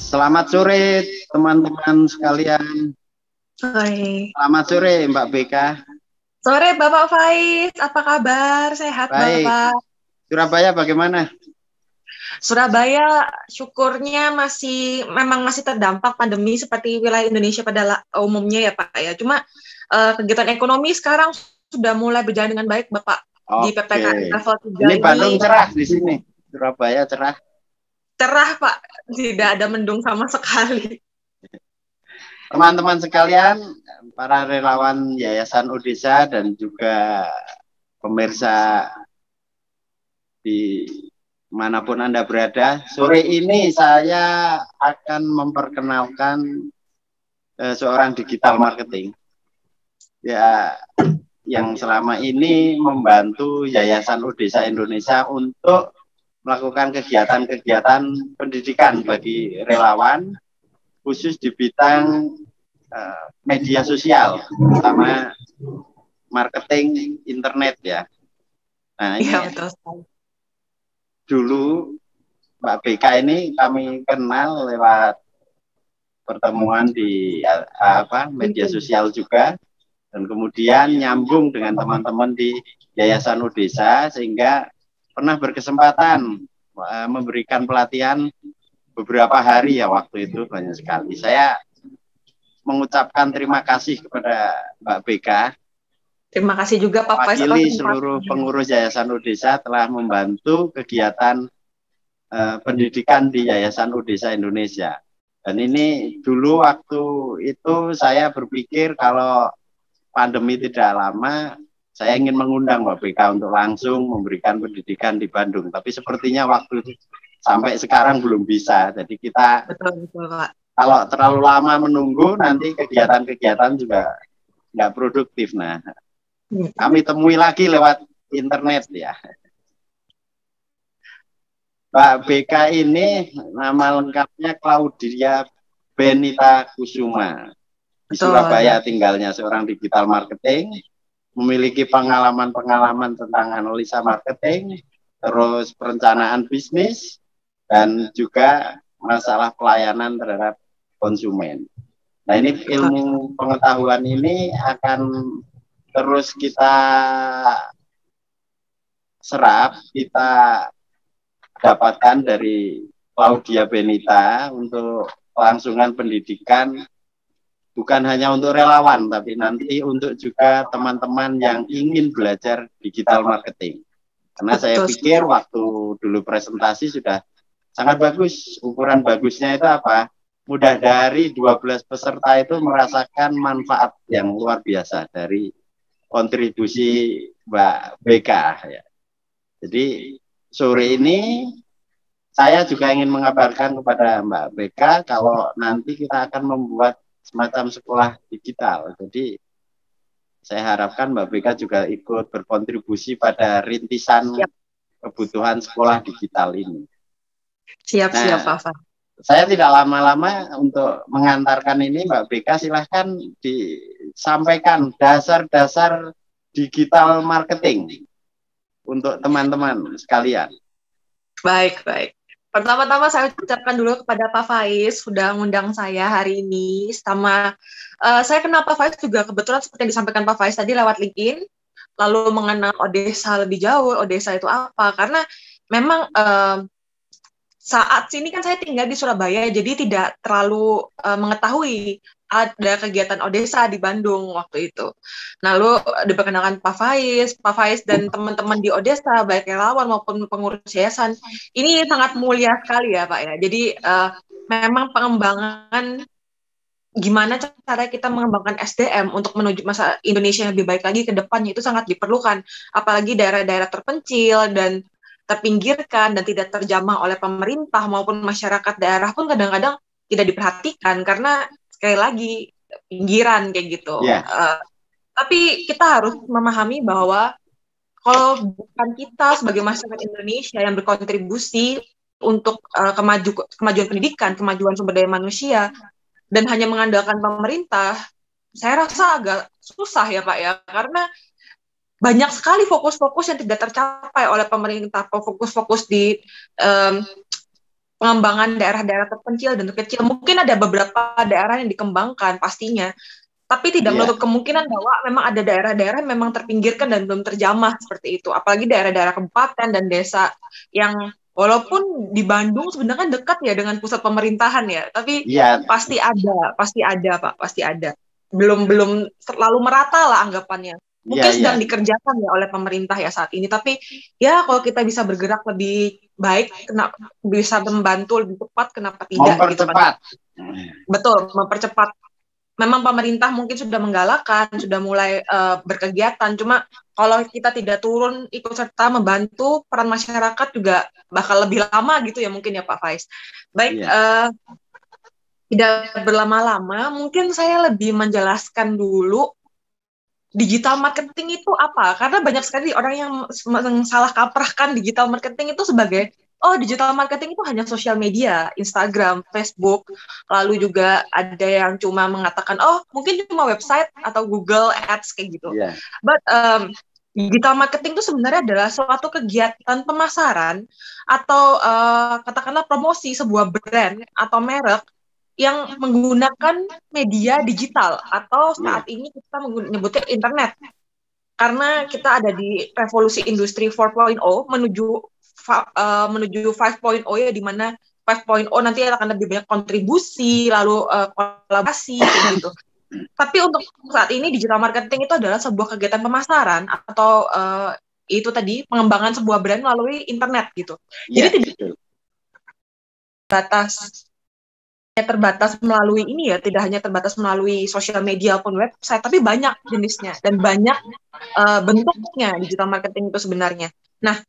Selamat sore teman-teman sekalian. Sore. Selamat sore Mbak BK. Sore Bapak Faiz, apa kabar? Sehat Baik. Bapak? Surabaya bagaimana? Surabaya syukurnya memang masih terdampak pandemi seperti wilayah Indonesia pada umumnya ya Pak ya. Cuma kegiatan ekonomi sekarang sudah mulai berjalan dengan baik Bapak. Di Oke. PPKM level 3 Ini Bandung cerah di sini. Surabaya cerah. cerah Pak, tidak ada mendung sama sekali. Teman-teman sekalian, para relawan Yayasan Odesa dan juga pemirsa di manapun Anda berada, sore ini saya akan memperkenalkan seorang digital marketing. Ya, yang selama ini membantu Yayasan Odesa Indonesia untuk melakukan kegiatan-kegiatan pendidikan bagi relawan, khusus di bidang media sosial, terutama marketing internet ya. Nah, ini Ya, betul sekali. dulu Mbak BK ini kami kenal lewat pertemuan di media sosial juga, dan kemudian nyambung dengan teman-teman di Yayasan Odesa sehingga pernah berkesempatan memberikan pelatihan beberapa hari ya, waktu itu banyak sekali. Saya mengucapkan terima kasih kepada Mbak BK. Terima kasih juga Pak Faiz. Wakili seluruh pengurus Yayasan Odesa telah membantu kegiatan pendidikan di Yayasan Odesa Indonesia. Dan ini dulu waktu itu saya berpikir kalau pandemi tidak lama, saya ingin mengundang Mbak BK untuk langsung memberikan pendidikan di Bandung. Tapi sepertinya waktu itu sampai sekarang belum bisa. Jadi kita betul, Pak. Kalau terlalu lama menunggu, nanti kegiatan-kegiatan juga nggak produktif. Nah, kami temui lagi lewat internet ya. Mbak BK ini nama lengkapnya Claudia Benita Kusuma. Di Surabaya tinggalnya, seorang digital marketing, memiliki pengalaman-pengalaman tentang analisa marketing, terus perencanaan bisnis, dan juga masalah pelayanan terhadap konsumen. Nah, ini ilmu pengetahuan ini akan terus kita serap, kita dapatkan dari Claudia Benita untuk kelangsungan pendidikan, bukan hanya untuk relawan, tapi nanti untuk juga teman-teman yang ingin belajar digital marketing. Karena saya pikir waktu dulu presentasi sudah sangat bagus. Ukuran bagusnya itu apa? Mudah dari 12 peserta itu merasakan manfaat yang luar biasa dari kontribusi Mbak BK ya. Jadi sore ini saya juga ingin mengabarkan kepada Mbak BK kalau nanti kita akan membuat semacam sekolah digital. Jadi saya harapkan Mbak BK juga ikut berkontribusi pada rintisan kebutuhan sekolah digital ini. Siap, Pak. Saya tidak lama-lama untuk mengantarkan ini, Mbak BK, silahkan disampaikan dasar-dasar digital marketing untuk teman-teman sekalian. Baik. Pertama-tama saya ucapkan dulu kepada Pak Faiz sudah mengundang saya hari ini. Saya kenal Pak Faiz juga kebetulan seperti yang disampaikan Pak Faiz tadi lewat LinkedIn, lalu mengenal Odesa lebih jauh, Odesa itu apa, karena memang saat sini kan saya tinggal di Surabaya, jadi tidak terlalu mengetahui ada kegiatan Odesa di Bandung waktu itu. Lalu diperkenalkan Pak Faiz dan teman-teman di Odesa, baik relawan maupun pengurus yayasan, ini sangat mulia sekali ya Pak ya. Jadi memang pengembangan gimana cara kita mengembangkan SDM untuk menuju masa Indonesia yang lebih baik lagi ke depannya itu sangat diperlukan, apalagi daerah-daerah terpencil dan terpinggirkan dan tidak terjamah oleh pemerintah maupun masyarakat daerah pun kadang-kadang tidak diperhatikan karena sekali lagi pinggiran kayak gitu. Tapi kita harus memahami bahwa kalau bukan kita sebagai masyarakat Indonesia yang berkontribusi untuk kemajuan pendidikan, kemajuan sumber daya manusia, dan hanya mengandalkan pemerintah, saya rasa agak susah ya Pak ya, karena banyak sekali fokus-fokus yang tidak tercapai oleh pemerintah, fokus-fokus di pengembangan daerah-daerah terpencil dan terkecil. Mungkin ada beberapa daerah yang dikembangkan pastinya, tapi tidak menutup kemungkinan bahwa memang ada daerah-daerah yang memang terpinggirkan dan belum terjamah seperti itu. Apalagi daerah-daerah kabupaten dan desa yang walaupun di Bandung sebenarnya dekat ya dengan pusat pemerintahan ya, tapi pasti ada Pak, pasti ada. Belum terlalu merata lah anggapannya. Mungkin sedang dikerjakan ya oleh pemerintah ya saat ini, tapi ya kalau kita bisa bergerak lebih baik, bisa membantu lebih cepat, kenapa tidak? Mempercepat. Gitu kan? Betul, mempercepat. Memang pemerintah mungkin sudah menggalakkan, sudah mulai berkegiatan, cuma kalau kita tidak turun ikut serta membantu, peran masyarakat juga bakal lebih lama gitu ya mungkin ya Pak Faiz. Baik, tidak berlama-lama, mungkin saya lebih menjelaskan dulu digital marketing itu apa? Karena banyak sekali orang yang salah kaprahkan digital marketing itu sebagai digital marketing itu hanya sosial media, Instagram, Facebook, lalu juga ada yang cuma mengatakan mungkin cuma website atau Google Ads kayak gitu. But digital marketing itu sebenarnya adalah suatu kegiatan pemasaran atau katakanlah promosi sebuah brand atau merek yang menggunakan media digital atau saat ini kita menyebutnya internet. Karena kita ada di revolusi industri 4.0 menuju 5.0 ya, di mana 5.0 nanti akan lebih banyak kontribusi, lalu kolaborasi kayak gitu. Tapi untuk saat ini digital marketing itu adalah sebuah kegiatan pemasaran atau itu tadi pengembangan sebuah brand melalui internet gitu. Jadi tidak terbatas melalui ini ya, tidak hanya terbatas melalui sosial media maupun website, tapi banyak jenisnya dan banyak bentuknya digital marketing itu sebenarnya. Nah,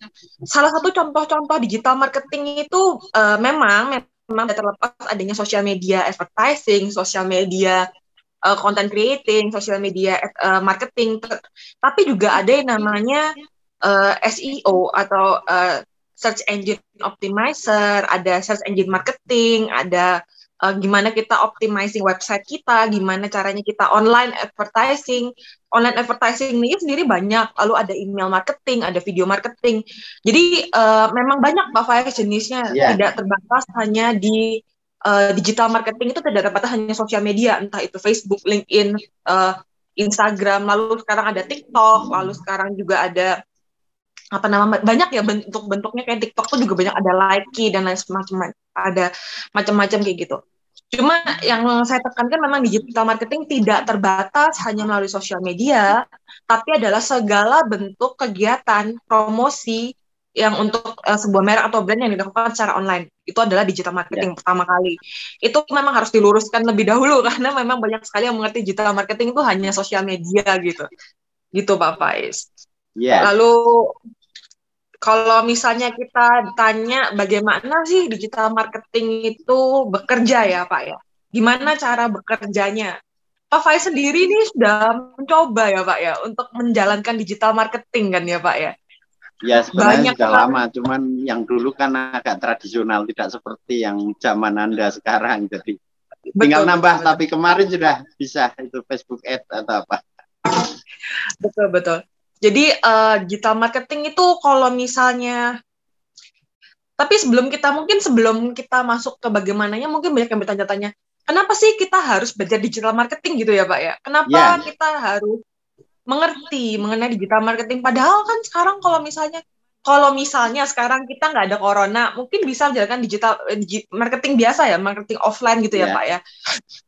salah satu contoh-contoh digital marketing itu memang tidak terlepas adanya sosial media advertising, sosial media content creating, sosial media marketing, tapi juga ada yang namanya SEO atau search engine optimizer, ada search engine marketing, ada gimana kita optimizing website kita, gimana caranya kita online advertising. Online advertising ini sendiri banyak, lalu ada email marketing, ada video marketing. Jadi memang banyak Pak Faiz jenisnya, tidak terbatas hanya di digital marketing itu tidak terbatas hanya sosial media, entah itu Facebook, LinkedIn, Instagram, lalu sekarang ada TikTok, lalu sekarang juga ada banyak ya bentuk-bentuknya, kayak TikTok tuh juga banyak, ada Likee dan lain semacam, ada macam-macam kayak gitu. Cuma yang saya tekankan memang digital marketing tidak terbatas hanya melalui sosial media, tapi adalah segala bentuk kegiatan promosi yang untuk sebuah merek atau brand yang dilakukan secara online. Itu adalah digital marketing pertama kali. Itu memang harus diluruskan lebih dahulu karena memang banyak sekali yang mengerti digital marketing itu hanya sosial media gitu. Gitu Pak Faiz. Lalu kalau misalnya kita tanya bagaimana sih digital marketing itu bekerja ya Pak ya, gimana cara bekerjanya? Pak Faiz sendiri nih sudah mencoba ya Pak ya untuk menjalankan digital marketing kan ya Pak ya? Ya sebenarnya sudah lama, cuman yang dulu kan agak tradisional, tidak seperti yang zaman Anda sekarang. Jadi tinggal nambah, tapi kemarin sudah bisa itu Facebook Ads atau apa. Betul. Jadi digital marketing itu kalau misalnya, tapi sebelum kita masuk ke bagaimananya, mungkin banyak yang bertanya-tanya, kenapa sih kita harus belajar digital marketing gitu ya Pak ya? Kenapa kita harus mengerti mengenai digital marketing? Padahal kan sekarang kalau misalnya sekarang kita nggak ada corona, mungkin bisa menjalankan digital marketing biasa ya, marketing offline gitu ya Pak ya,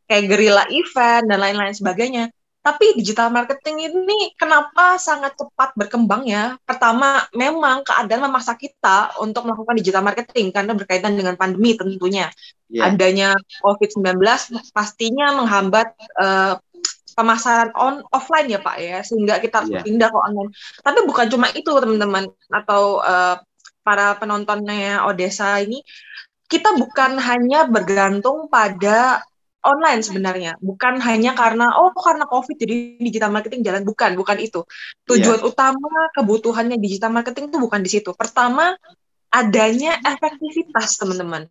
kayak guerrilla event dan lain-lain sebagainya. Tapi digital marketing ini kenapa sangat cepat berkembang ya? Pertama, memang keadaan memaksa kita untuk melakukan digital marketing karena berkaitan dengan pandemi tentunya. Adanya COVID-19 pastinya menghambat pemasaran offline ya Pak ya, sehingga kita harus berpindah ke online. Tapi bukan cuma itu teman-teman atau para penontonnya Odesa ini, kita bukan hanya bergantung pada online sebenarnya, bukan hanya karena COVID jadi digital marketing jalan, bukan itu. Tujuan utama kebutuhannya digital marketing itu bukan di situ. Pertama, adanya efektivitas teman-teman,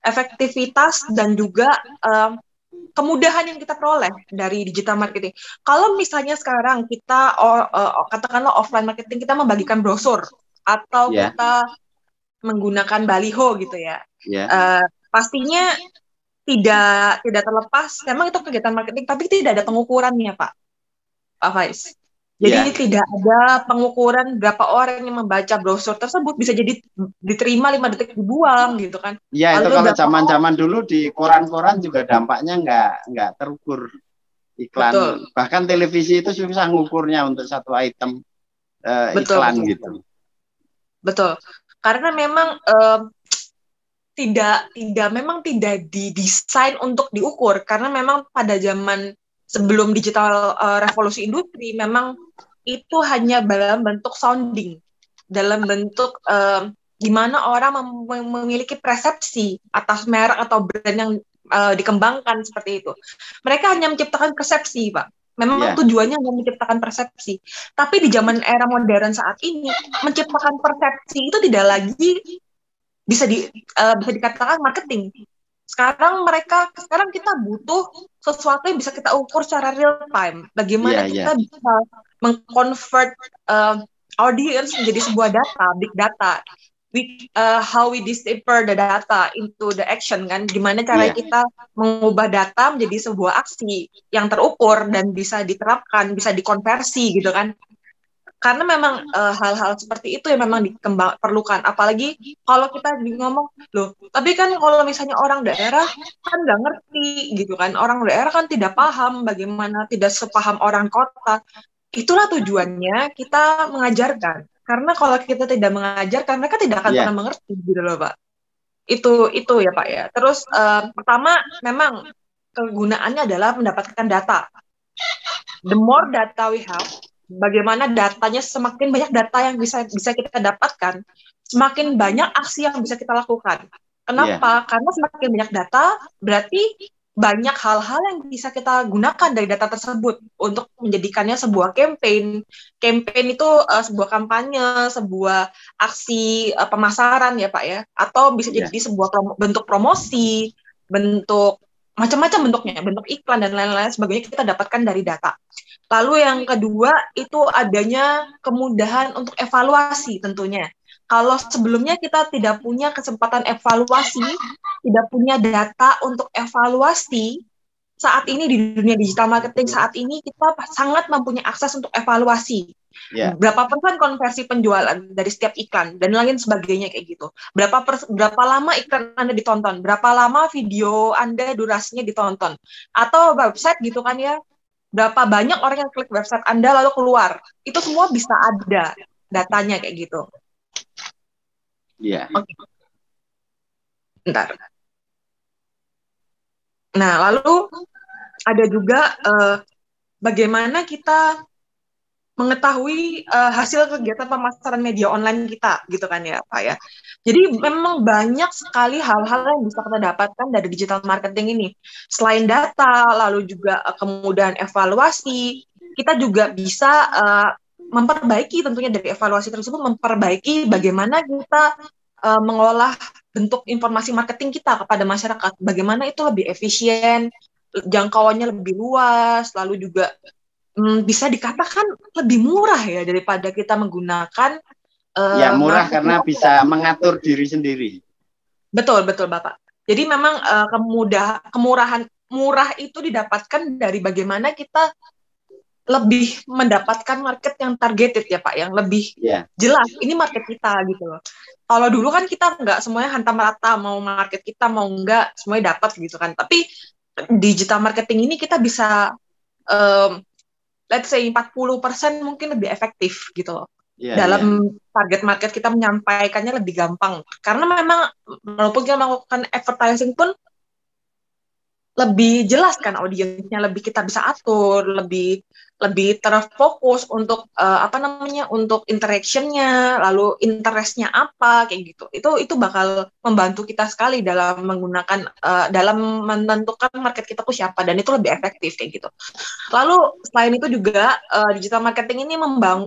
efektivitas dan juga kemudahan yang kita peroleh dari digital marketing. Kalau misalnya sekarang kita katakanlah offline marketing, kita membagikan brosur atau kita menggunakan baliho gitu ya. Ya. Pastinya tidak terlepas, memang itu kegiatan marketing, tapi tidak ada pengukurannya Pak Faiz. Jadi tidak ada pengukuran berapa orang yang membaca brosur tersebut, bisa jadi diterima 5 detik dibuang gitu kan. Iya, itu kalau zaman-zaman dulu di koran-koran juga dampaknya nggak terukur iklan. Betul. Bahkan televisi itu susah ngukurnya untuk satu item iklan betul. Gitu. Betul. Karena memang tidak didesain untuk diukur, karena memang pada zaman sebelum digital revolusi industri memang itu hanya dalam bentuk sounding, dalam bentuk di mana orang memiliki persepsi atas merek atau brand yang dikembangkan seperti itu. Mereka hanya menciptakan persepsi, Pak. Memang tujuannya hanya menciptakan persepsi. Tapi di zaman era modern saat ini, menciptakan persepsi itu tidak lagi bisa dikatakan marketing. Sekarang kita butuh sesuatu yang bisa kita ukur secara real time. Bagaimana kita bisa mengconvert audience menjadi sebuah data, big data. How we decipher the data into the action, kan? Gimana cara kita mengubah data menjadi sebuah aksi yang terukur dan bisa diterapkan, bisa dikonversi gitu kan? Karena memang hal-hal seperti itu yang memang perlukan. Apalagi kalau kita ngomong, loh, tapi kan kalau misalnya orang daerah kan nggak ngerti gitu kan. Orang daerah kan tidak paham bagaimana, tidak sepaham orang kota. Itulah tujuannya kita mengajarkan. Karena kalau kita tidak mengajarkan, mereka tidak akan pernah mengerti gitu loh, Pak. Itu ya, Pak ya. Terus pertama memang kegunaannya adalah mendapatkan data. The more data we have, bagaimana datanya, semakin banyak data yang bisa kita dapatkan, semakin banyak aksi yang bisa kita lakukan. Kenapa? Karena semakin banyak data, berarti banyak hal-hal yang bisa kita gunakan dari data tersebut untuk menjadikannya sebuah campaign. Campaign itu sebuah kampanye, sebuah aksi pemasaran ya Pak ya, atau bisa jadi sebuah bentuk promosi, bentuk macam-macam bentuknya, bentuk iklan dan lain-lain sebagainya kita dapatkan dari data. Lalu yang kedua itu adanya kemudahan untuk evaluasi tentunya. Kalau sebelumnya kita tidak punya kesempatan evaluasi, tidak punya data untuk evaluasi, saat ini di dunia digital marketing saat ini kita sangat mempunyai akses untuk evaluasi. Berapa persen konversi penjualan dari setiap iklan dan lain sebagainya kayak gitu. Berapa lama iklan Anda ditonton, berapa lama video Anda durasinya ditonton, atau website gitu kan ya. Berapa banyak orang yang klik website Anda lalu keluar. Itu semua bisa ada datanya kayak gitu. Iya. Okay. Bentar. Nah, lalu ada juga bagaimana kita mengetahui hasil kegiatan pemasaran media online kita, gitu kan ya, Pak ya. Jadi memang banyak sekali hal-hal yang bisa kita dapatkan dari digital marketing ini. Selain data, lalu juga kemudahan evaluasi, kita juga bisa memperbaiki tentunya dari evaluasi tersebut, memperbaiki bagaimana kita mengolah bentuk informasi marketing kita kepada masyarakat, bagaimana itu lebih efisien, jangkauannya lebih luas, lalu juga bisa dikatakan lebih murah ya daripada kita menggunakan murah karena bisa mengatur diri sendiri. Betul Bapak. Jadi memang murah itu didapatkan dari bagaimana kita lebih mendapatkan market yang targeted ya Pak, yang lebih jelas ini market kita gitu loh. Kalau dulu kan kita nggak semuanya hantam rata, mau market kita mau nggak semuanya dapat gitu kan. Tapi digital marketing ini kita bisa let's say 40% mungkin lebih efektif gitu loh. Dalam target market kita menyampaikannya lebih gampang. Karena memang walaupun kita melakukan advertising pun lebih jelas kan audiensnya, lebih kita bisa atur, lebih terfokus untuk untuk interaction-nya, lalu interest-nya apa kayak gitu. Itu bakal membantu kita sekali dalam menggunakan dalam menentukan market kita tuh siapa, dan itu lebih efektif kayak gitu. Lalu selain itu juga digital marketing ini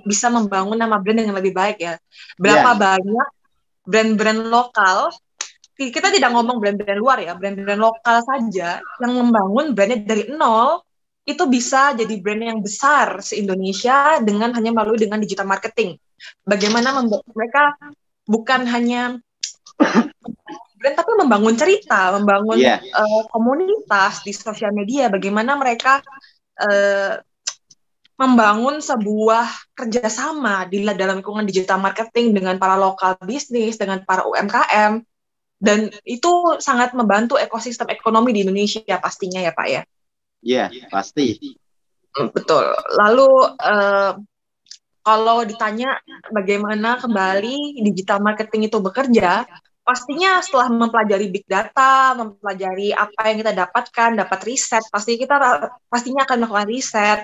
bisa membangun nama brand yang lebih baik ya. Berapa banyak brand-brand lokal, kita tidak ngomong brand-brand luar ya, brand-brand lokal saja yang membangun brandnya dari nol, itu bisa jadi brand yang besar se-Indonesia hanya melalui dengan digital marketing. Bagaimana membuat mereka bukan hanya brand tapi membangun cerita, membangun komunitas di sosial media, bagaimana mereka membangun sebuah kerjasama dalam lingkungan digital marketing dengan para lokal bisnis, dengan para UMKM, dan itu sangat membantu ekosistem ekonomi di Indonesia pastinya ya Pak ya. Iya, pasti. Betul. Lalu kalau ditanya bagaimana kembali digital marketing itu bekerja, pastinya setelah mempelajari big data, mempelajari apa yang kita dapatkan, dapat riset, pastinya akan melakukan riset,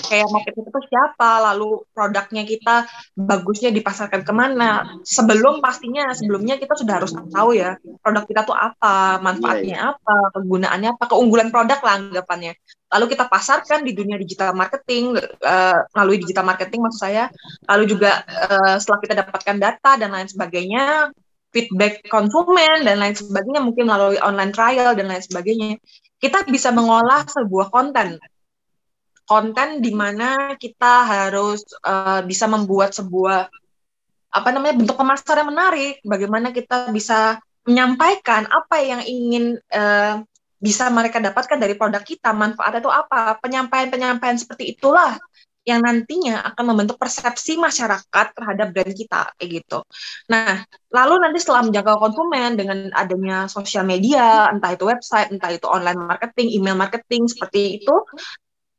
kayak market itu siapa, lalu produknya kita bagusnya dipasarkan kemana. Sebelumnya kita sudah harus tahu ya, produk kita tuh apa, manfaatnya apa, kegunaannya apa, keunggulan produk lah anggapannya. Lalu kita pasarkan di dunia digital marketing, melalui digital marketing maksud saya, lalu juga setelah kita dapatkan data dan lain sebagainya, feedback konsumen dan lain sebagainya, mungkin melalui online trial dan lain sebagainya, kita bisa mengolah sebuah konten di mana kita harus bisa membuat sebuah bentuk pemasaran yang menarik, bagaimana kita bisa menyampaikan apa yang ingin bisa mereka dapatkan dari produk kita, manfaatnya itu apa, penyampaian seperti itulah yang nantinya akan membentuk persepsi masyarakat terhadap brand kita, kayak gitu. Nah, lalu nanti setelah menjangkau konsumen dengan adanya sosial media, entah itu website, entah itu online marketing, email marketing, seperti itu.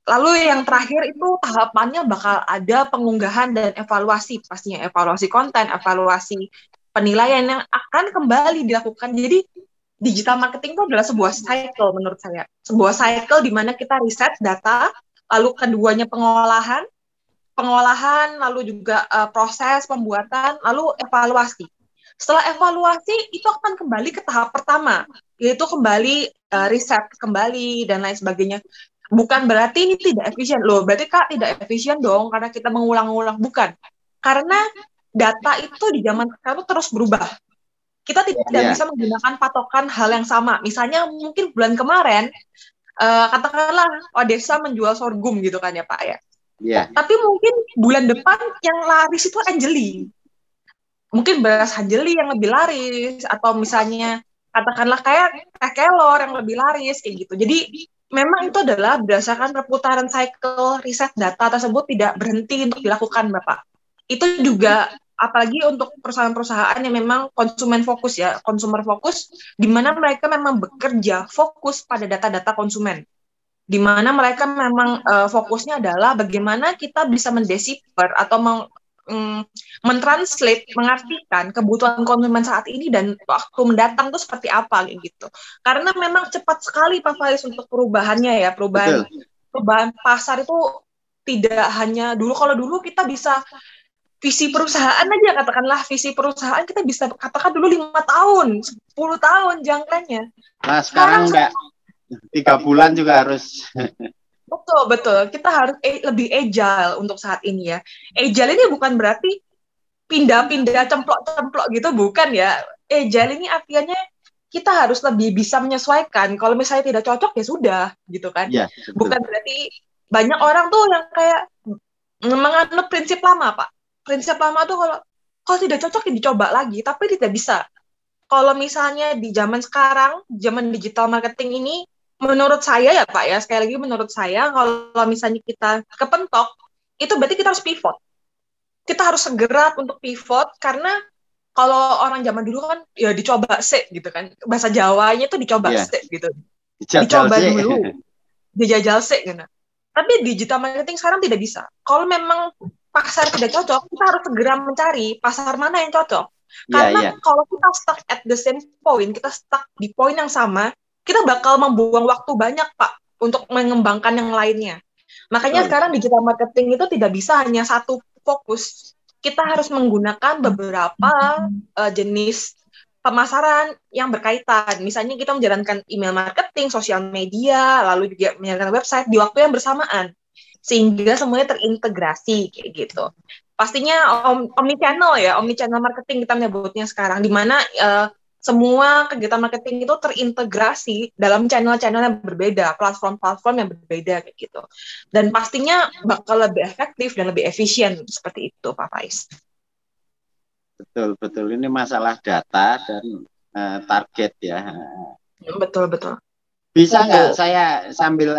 Lalu yang terakhir itu tahapannya bakal ada pengunggahan dan evaluasi, pastinya evaluasi konten, evaluasi penilaian yang akan kembali dilakukan. Jadi digital marketing itu adalah sebuah cycle menurut saya. Sebuah cycle di mana kita riset data, lalu keduanya pengolahan, lalu juga proses pembuatan, lalu evaluasi. Setelah evaluasi itu akan kembali ke tahap pertama, yaitu kembali riset kembali dan lain sebagainya. Bukan berarti ini tidak efisien loh, berarti Kak tidak efisien dong karena kita mengulang-ulang, bukan. Karena data itu di zaman sekarang terus berubah. Kita tidak bisa menggunakan patokan hal yang sama. Misalnya mungkin bulan kemarin katakanlah Odessa menjual sorghum gitu kan ya Pak ya. Tapi mungkin bulan depan yang laris itu anjeli. Mungkin beras anjeli yang lebih laris, atau misalnya katakanlah kayak teh kelor yang lebih laris kayak gitu. Jadi memang itu adalah berdasarkan perputaran cycle riset data tersebut tidak berhenti untuk dilakukan, Bapak. Itu juga apalagi untuk perusahaan-perusahaan yang memang konsumen fokus ya, consumer fokus, di mana mereka memang bekerja fokus pada data-data konsumen. Di mana mereka memang fokusnya adalah bagaimana kita bisa mendecipher atau mentranslate, mengartikan kebutuhan konsumen saat ini dan waktu mendatang itu seperti apa gitu. Karena memang cepat sekali Pak Faiz untuk perubahannya ya, perubahan pasar itu tidak hanya dulu. Kalau dulu kita bisa visi perusahaan aja, katakanlah visi perusahaan kita bisa katakan dulu 5 tahun, 10 tahun jangkanya. Nah, sekarang enggak 3 bulan juga harus. Betul. Kita harus lebih agile untuk saat ini ya. Agile ini bukan berarti pindah-pindah cemplok-cemplok gitu, bukan ya. Agile ini artinya kita harus lebih bisa menyesuaikan. Kalau misalnya tidak cocok ya sudah, gitu kan. Ya, bukan berarti banyak orang tuh yang kayak menganut prinsip lama, Pak. Prinsip lama tuh kalau tidak cocok ya dicoba lagi, tapi tidak bisa. Kalau misalnya di zaman sekarang, zaman digital marketing ini, menurut saya ya Pak ya, sekali lagi menurut saya, kalau misalnya kita kepentok, itu berarti kita harus pivot. Kita harus segera untuk pivot, karena kalau orang zaman dulu kan, ya dicoba sih gitu kan. Bahasa Jawanya itu dicoba sih gitu. Dicoba dulu. Dijajal sih gitu. Tapi digital marketing sekarang tidak bisa. Kalau memang pasar tidak cocok, kita harus segera mencari pasar mana yang cocok. Karena kalau kita stuck at the same point, kita stuck di poin yang sama, kita bakal membuang waktu banyak, Pak, untuk mengembangkan yang lainnya. Makanya sekarang digital marketing itu tidak bisa hanya satu fokus. Kita harus menggunakan beberapa jenis pemasaran yang berkaitan. Misalnya kita menjalankan email marketing, sosial media, lalu juga menjalankan website di waktu yang bersamaan. Sehingga semuanya terintegrasi, kayak gitu. Pastinya omnichannel marketing kita menyebutnya sekarang, di mana semua kegiatan marketing itu terintegrasi dalam channel-channel yang berbeda, platform-platform yang berbeda kayak gitu. Dan pastinya bakal lebih efektif dan lebih efisien seperti itu, Pak Faiz. betul betul. Ini masalah data dan target ya. Betul betul. Bisa nggak saya sambil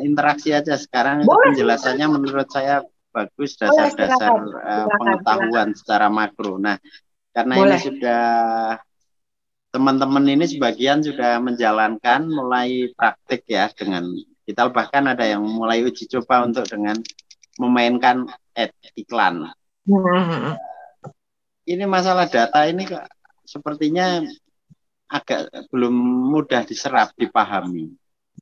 interaksi aja sekarang? Itu Boleh. penjelasannya menurut saya bagus, Boleh, dasar-dasar silakan. pengetahuan secara makro. Nah, karena ini Boleh. sudah teman-teman ini sebagian sudah menjalankan mulai praktik ya dengan kita, bahkan ada yang mulai uji coba untuk dengan memainkan iklan. Ini masalah data ini sepertinya agak belum mudah diserap, dipahami.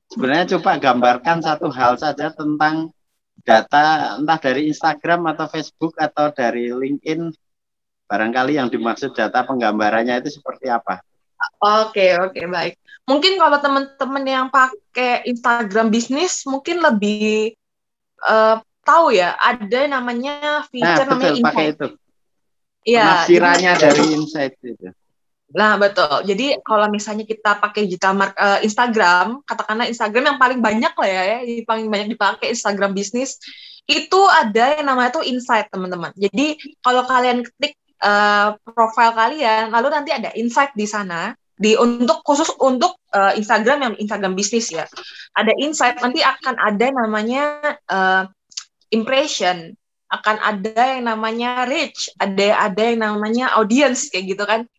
Sebenarnya coba gambarkan satu hal saja tentang data, entah dari Instagram atau Facebook atau dari LinkedIn, barangkali yang dimaksud data penggambarannya itu seperti apa? Oke, baik. Mungkin kalau teman-teman yang pakai Instagram bisnis mungkin lebih tahu ya, ada namanya feature namanya betul, pakai insight. itu. Iya, penafsirannya dari insight itu. Nah, betul. Jadi kalau misalnya kita pakai Instagram, katakanlah Instagram yang paling banyak lah ya, yang paling banyak dipakai Instagram bisnis, itu ada yang namanya tuh insight, teman-teman. Jadi kalau kalian klik profile kalian, lalu nanti ada insight di sana, khusus untuk Instagram yang Instagram bisnis ya. Ada insight, nanti akan ada namanya impression, akan ada yang namanya reach, ada yang namanya audience kayak gitu kan.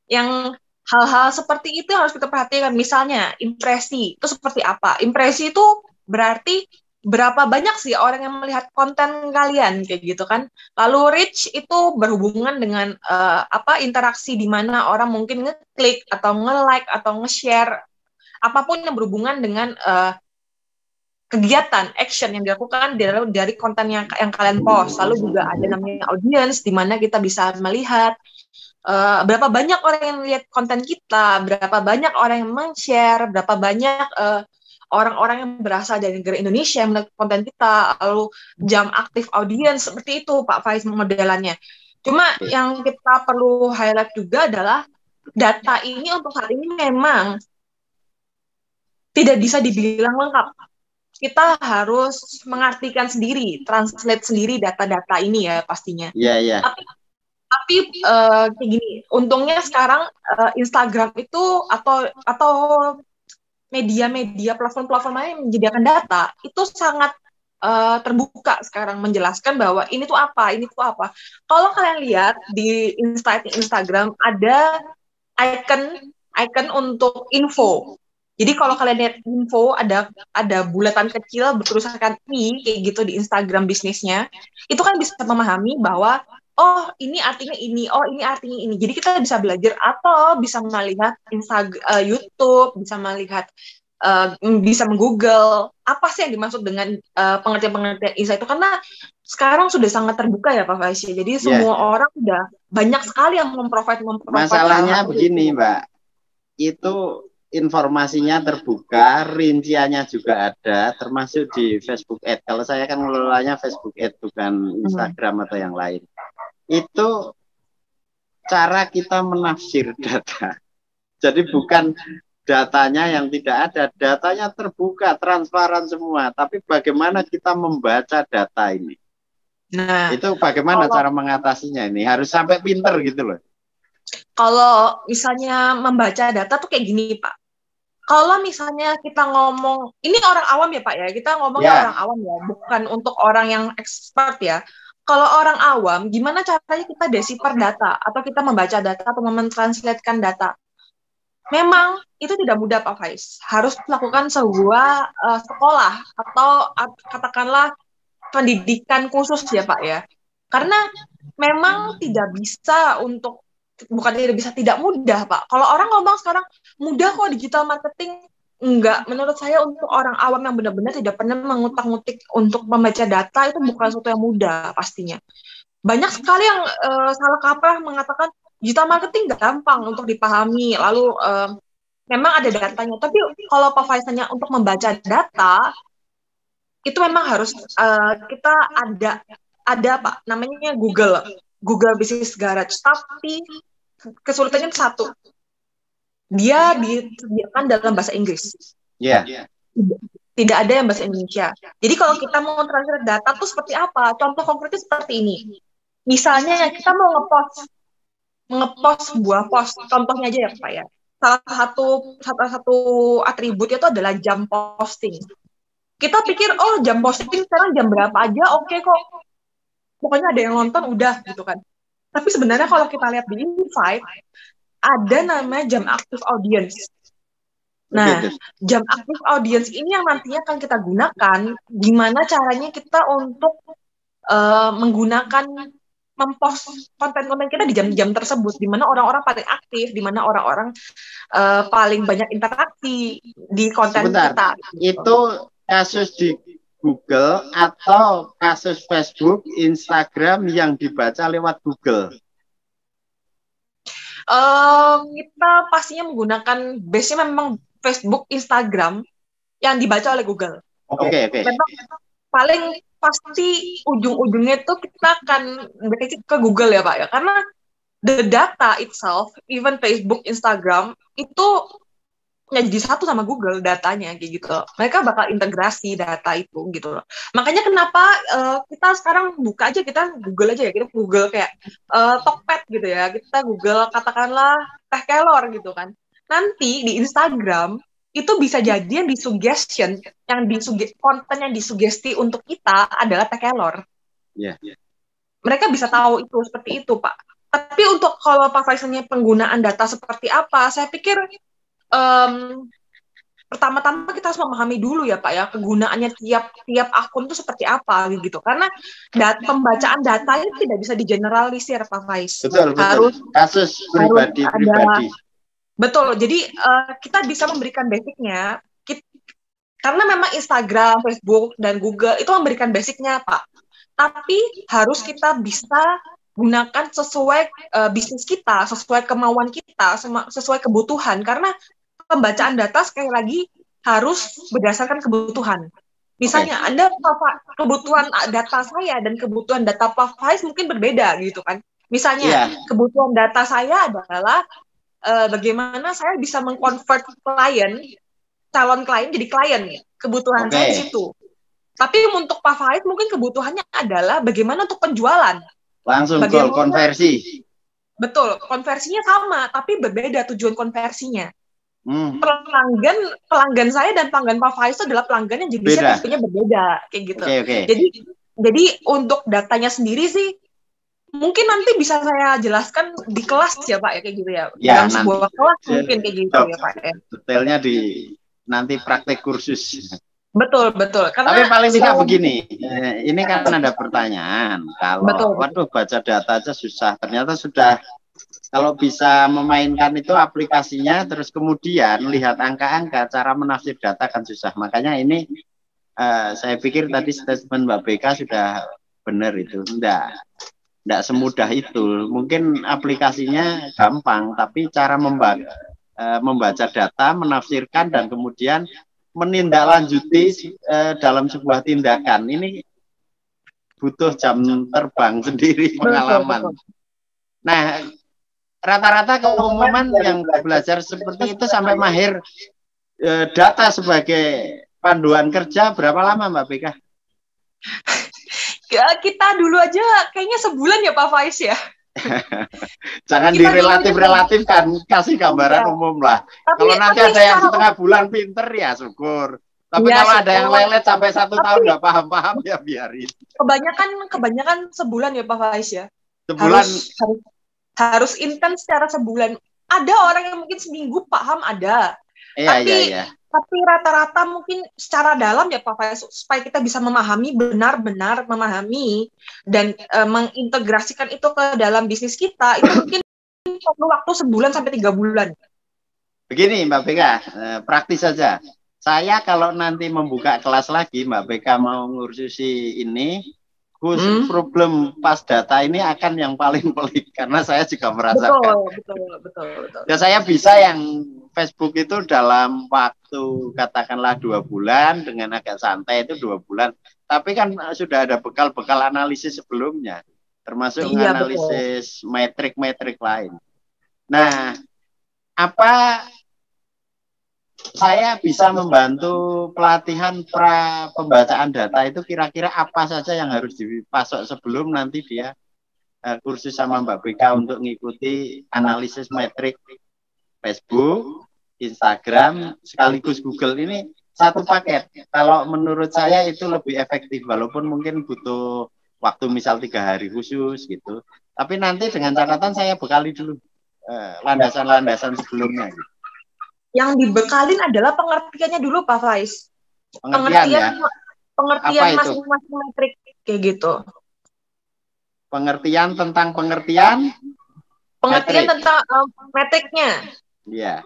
Yang hal-hal seperti itu harus kita perhatikan. Misalnya impresi itu seperti apa? Impresi itu berarti berapa banyak sih orang yang melihat konten kalian kayak gitu kan. Lalu reach itu berhubungan dengan interaksi di mana orang mungkin ngeklik atau nge-like atau nge-share apapun yang berhubungan dengan kegiatan action yang dilakukan dari konten yang kalian post. Lalu juga ada namanya audience di mana kita bisa melihat berapa banyak orang yang lihat konten kita, berapa banyak orang yang men-share, berapa banyak orang-orang yang berasal dari negara Indonesia yang melihat konten kita, lalu jam aktif audiens, seperti itu Pak Faiz modelannya. Cuma yang kita perlu highlight juga adalah data ini untuk saat ini memang tidak bisa dibilang lengkap. Kita harus mengartikan sendiri, translate sendiri data-data ini ya pastinya. Iya. Tapi kayak gini, untungnya sekarang Instagram itu atau media-media platform-platform lain yang menyediakan data itu sangat terbuka sekarang menjelaskan bahwa ini tuh apa. Kalau kalian lihat di Instagram ada icon untuk info. Jadi kalau kalian lihat info ada bulatan kecil bertuliskan i kayak gitu di Instagram bisnisnya, itu kan bisa memahami bahwa oh ini artinya ini, oh ini artinya ini. Jadi kita bisa belajar atau bisa melihat YouTube, bisa melihat bisa menggoogle apa sih yang dimaksud dengan pengertian-pengertian insight itu, karena sekarang sudah sangat terbuka ya Pak Faiz. Jadi semua orang sudah banyak sekali yang memprovide. Masalahnya begini Mbak, itu informasinya terbuka, rinciannya juga ada, termasuk di Facebook Ad. Kalau saya kan ngelolanya Facebook Ad, bukan Instagram atau yang lain. Itu cara kita menafsir data. Jadi bukan datanya yang tidak ada, datanya terbuka, transparan semua. Tapi bagaimana kita membaca data ini? Nah, itu bagaimana cara mengatasinya ini? Harus sampai pinter gitu loh. Kalau misalnya membaca data tuh kayak gini Pak. Kalau misalnya kita ngomong, ini orang awam ya Pak ya, kita ngomongnya orang awam ya, bukan untuk orang yang expert ya. Kalau orang awam, gimana caranya kita decipher data, atau kita membaca data, atau mentranslatekan data? Memang itu tidak mudah Pak Faiz. Harus melakukan sebuah sekolah, atau katakanlah pendidikan khusus ya Pak ya. Karena memang tidak bisa untuk, bukan tidak mudah Pak. Kalau orang ngomong sekarang mudah kok digital marketing, enggak. Menurut saya untuk orang awam yang benar-benar tidak pernah mengutak-ngutik untuk membaca data itu bukan sesuatu yang mudah pastinya. Banyak sekali yang salah kaprah mengatakan digital marketing gampang untuk dipahami, lalu memang ada datanya. Tapi kalau Pak Faiz tanya untuk membaca data, itu memang harus kita ada Pak, namanya Google Business Garage, tapi kesulitannya satu, dia disediakan dalam bahasa Inggris. Tidak ada yang bahasa Indonesia. Jadi kalau kita mau transfer data tuh seperti apa? Contoh konkretnya seperti ini. Misalnya kita mau ngepost ngepost sebuah post, contohnya aja ya Pak ya. Salah satu atributnya itu adalah jam posting. Kita pikir, oh jam posting sekarang jam berapa aja, oke kok. Pokoknya ada yang nonton, udah gitu kan. Tapi sebenarnya kalau kita lihat di invite, ada namanya jam aktif audience. Nah, jam aktif audience ini yang nantinya akan kita gunakan, gimana caranya kita untuk menggunakan mempost konten-konten kita di jam-jam tersebut, di mana orang-orang paling aktif, di mana orang-orang paling banyak interaksi di konten kita. Itu kasus di Google atau kasus Facebook, Instagram yang dibaca lewat Google? Kita pastinya menggunakan base-nya memang Facebook, Instagram yang dibaca oleh Google. Oke. Memang paling pasti ujung-ujungnya itu kita akan berarti ke Google ya Pak ya, karena the data itself, even Facebook, Instagram itu jadi satu sama Google datanya kayak gitu. Mereka bakal integrasi data itu gitu loh. Makanya kenapa kita sekarang buka aja, kita Google aja ya, kita Google kayak Tokped gitu ya, kita Google katakanlah Teh Kelor gitu kan. Nanti di Instagram itu bisa jadi yang disuggestion, konten yang disugesti untuk kita adalah Teh Kelor. Yeah. Mereka bisa tahu itu seperti itu Pak. Tapi untuk kalau Pak Faisalnya penggunaan data seperti apa, saya pikir pertama-tama kita harus memahami dulu ya Pak ya, kegunaannya tiap akun itu seperti apa gitu. Karena pembacaan data itu tidak bisa digeneralisir Pak Faiz. Betul. Kasus pribadi. Betul. Jadi kita bisa memberikan basicnya, karena memang Instagram, Facebook, dan Google itu memberikan basicnya Pak. Tapi harus kita bisa gunakan sesuai bisnis kita, sesuai kemauan kita, sesuai kebutuhan. Karena pembacaan data sekali lagi harus berdasarkan kebutuhan. Misalnya Anda kebutuhan data saya dan kebutuhan data Pak Faiz mungkin berbeda gitu kan. Misalnya kebutuhan data saya adalah bagaimana saya bisa mengkonvert calon klien jadi klien. Kebutuhan saya di situ. Tapi untuk Pak Faiz mungkin kebutuhannya adalah bagaimana untuk penjualan. Langsung goal konversi. Betul, konversinya sama, tapi berbeda tujuan konversinya. Pelanggan saya dan pelanggan Pak Faiz itu adalah pelanggan yang jenisnya tipenya berbeda kayak gitu. Jadi untuk datanya sendiri sih mungkin nanti bisa saya jelaskan di kelas ya Pak ya kayak gitu ya. Dalam sebuah kelas mungkin kayak gitu ya Pak ya. Detailnya di nanti praktek kursus. Betul. Tapi paling tidak begini, ini kan ada pertanyaan. Kalau waduh baca data aja susah, ternyata sudah. Kalau bisa memainkan itu aplikasinya, terus kemudian lihat angka-angka, cara menafsir data kan susah. Makanya ini saya pikir tadi statement Mbak Beka sudah benar itu. Enggak semudah itu. Mungkin aplikasinya gampang, tapi cara membaca data, menafsirkan, dan kemudian menindaklanjuti dalam sebuah tindakan. Ini butuh jam terbang sendiri, pengalaman. Nah, rata-rata keumuman yang belajar seperti itu sampai mahir data sebagai panduan kerja berapa lama Mbak Beka? Kita dulu aja kayaknya sebulan ya Pak Faiz ya. Jangan direlatif-relatifkan, kasih gambaran umum lah. Kalau nanti ada yang setengah bulan pinter ya syukur. Tapi kalau ada yang lelet sampai 1 tahun nggak paham-paham ya biarin. Kebanyakan sebulan ya Pak Faiz ya. Sebulan harus intens secara sebulan. Ada orang yang mungkin seminggu paham ada. Tapi rata-rata mungkin secara dalam ya Pak Faiz, supaya kita bisa benar-benar memahami dan mengintegrasikan itu ke dalam bisnis kita, itu mungkin perlu waktu 1 bulan sampai 3 bulan. Begini Mbak Beka, praktis saja. Saya kalau nanti membuka kelas lagi, Mbak Beka mau ngurusi ini, problem pas data ini akan yang paling pelik karena saya juga merasakan. Betul. Ya saya bisa yang Facebook itu dalam waktu katakanlah 2 bulan dengan agak santai itu 2 bulan. Tapi kan sudah ada bekal-bekal analisis sebelumnya, termasuk analisis metrik-metrik lain. Nah, apa saya bisa membantu pelatihan pembacaan data itu kira-kira apa saja yang harus dipasok sebelum nanti dia kursus sama Mbak Beka untuk ngikuti analisis metrik Facebook, Instagram, sekaligus Google ini satu paket. Kalau menurut saya itu lebih efektif, walaupun mungkin butuh waktu misal 3 hari khusus gitu. Tapi nanti dengan catatan saya bekali dulu landasan-landasan sebelumnya. Gitu. Yang dibekalin adalah pengertiannya dulu, Pak Faiz. Pengertian masing-masing metrik kayak gitu. Pengertian tentang pengertian metrik. Tentang metriknya. Iya.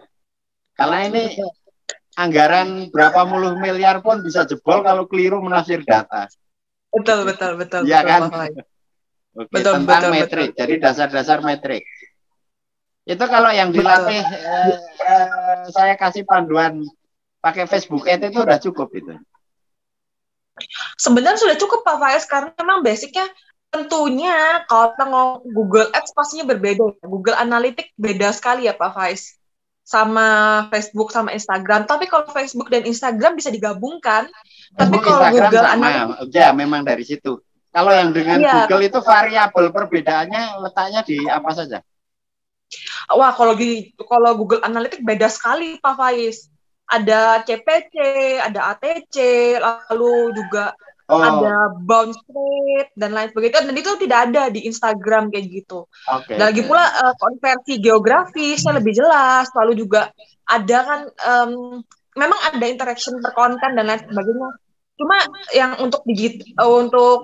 Karena ini anggaran berapa puluh miliar pun bisa jebol kalau keliru menafsir data. Betul. Iya kan? Oke, betul, tentang metrik. Jadi dasar-dasar metrik. Itu kalau yang dilatih saya kasih panduan pakai Facebook Ads itu udah cukup itu. Sebenarnya sudah cukup Pak Faiz, karena memang basicnya tentunya kalau kita ngomong Google Ads pastinya berbeda. Google Analytics beda sekali ya Pak Faiz, sama Facebook sama Instagram. Tapi kalau Facebook dan Instagram bisa digabungkan. Tapi kalau Instagram Google sama, Analytics, ya memang dari situ. Kalau yang dengan Google itu variabel perbedaannya letaknya di apa saja? Wah, kalau Google Analytics beda sekali Pak Faiz. Ada CPC, ada ATC, lalu juga ada bounce rate dan lain sebagainya, dan itu tidak ada di Instagram kayak gitu. Lagi pula konversi geografisnya lebih jelas, lalu juga ada kan memang ada interaction per konten dan lain sebagainya. Cuma yang untuk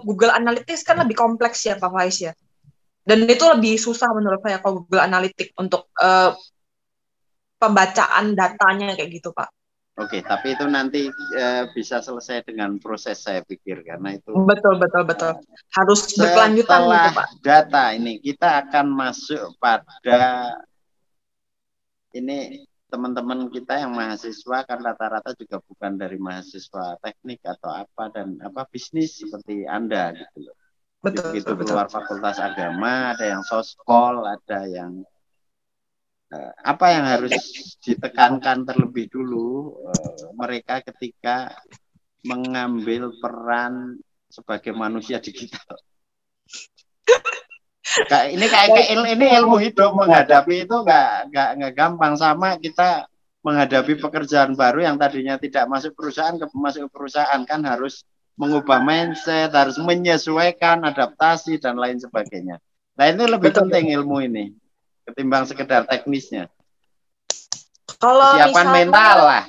Google Analytics kan lebih kompleks ya Pak Faiz ya. Dan itu lebih susah menurut saya kalau Google Analytics untuk pembacaan datanya kayak gitu Pak. Oke, tapi itu nanti bisa selesai dengan proses saya pikir, karena itu betul. Harus berkelanjutan gitu, Pak. Data ini kita akan masuk pada ini teman-teman kita yang mahasiswa kan rata-rata juga bukan dari mahasiswa teknik atau apa dan apa bisnis seperti Anda gitu loh. Begitu keluar fakultas agama, ada yang soskol, ada yang apa yang harus ditekankan terlebih dulu mereka ketika mengambil peran sebagai manusia digital. Ini ilmu hidup, menghadapi itu nggak gampang. Sama kita menghadapi pekerjaan baru yang tadinya tidak masuk perusahaan ke masuk perusahaan, kan harus mengubah mindset, harus menyesuaikan, adaptasi dan lain sebagainya. Nah itu lebih penting ilmu ini ketimbang sekedar teknisnya. Kalau persiapan mental lah.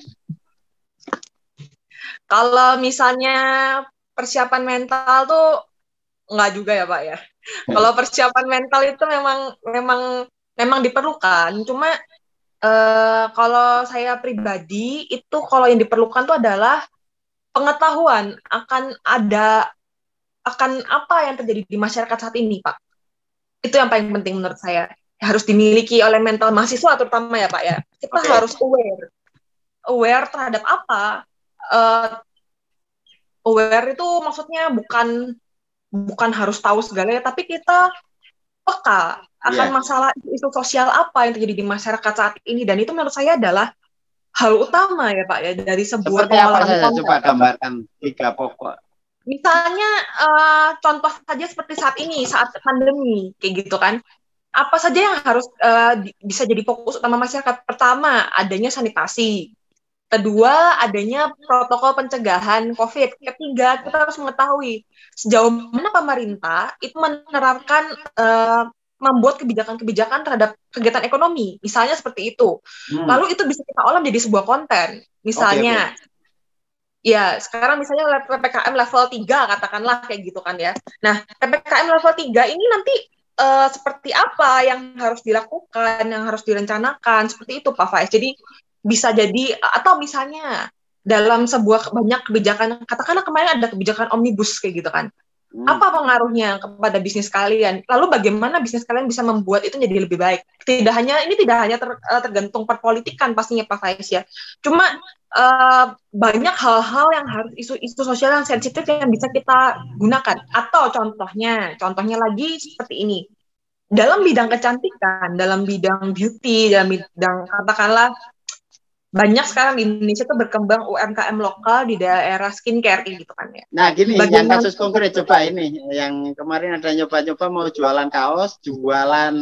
Kalau misalnya persiapan mental tuh enggak juga ya Pak ya. Kalau persiapan mental itu memang diperlukan. Cuma kalau saya pribadi itu kalau yang diperlukan tuh adalah pengetahuan akan apa yang terjadi di masyarakat saat ini Pak. Itu yang paling penting menurut saya. Harus dimiliki oleh mental mahasiswa terutama ya Pak ya. Kita harus aware terhadap apa. Aware itu maksudnya bukan harus tahu segalanya, tapi kita peka akan masalah isu sosial apa yang terjadi di masyarakat saat ini, dan itu menurut saya adalah hal utama ya Pak ya dari sebuah pengolahan konten. Coba gambarkan 3 pokok. Misalnya contoh saja seperti saat ini, saat pandemi kayak gitu kan. Apa saja yang harus bisa jadi fokus utama masyarakat? Pertama, adanya sanitasi. Kedua, adanya protokol pencegahan COVID. Ketiga, kita harus mengetahui sejauh mana pemerintah itu menerapkan membuat kebijakan-kebijakan terhadap kegiatan ekonomi. Misalnya seperti itu. Lalu itu bisa kita olah menjadi sebuah konten. Misalnya, ya sekarang misalnya PPKM level 3 katakanlah kayak gitu kan ya. Nah, PPKM level 3 ini nanti seperti apa yang harus dilakukan, yang harus direncanakan, seperti itu Pak Faiz. Jadi bisa jadi, atau misalnya dalam sebuah banyak kebijakan, katakanlah kemarin ada kebijakan omnibus kayak gitu kan. Apa pengaruhnya kepada bisnis kalian? Lalu bagaimana bisnis kalian bisa membuat itu jadi lebih baik? Ini tidak hanya tergantung perpolitikan pastinya Pak Faiz ya. Cuma banyak hal-hal yang harus isu sosial yang sensitif yang bisa kita gunakan. Atau contohnya lagi seperti ini. Dalam bidang kecantikan, dalam bidang beauty, dalam bidang katakanlah banyak sekarang di Indonesia tuh berkembang UMKM lokal di daerah skincare gitu kan ya. Nah gini, yang Bagaimana? kasus konkret coba ini, yang kemarin ada nyoba-nyoba mau jualan kaos, jualan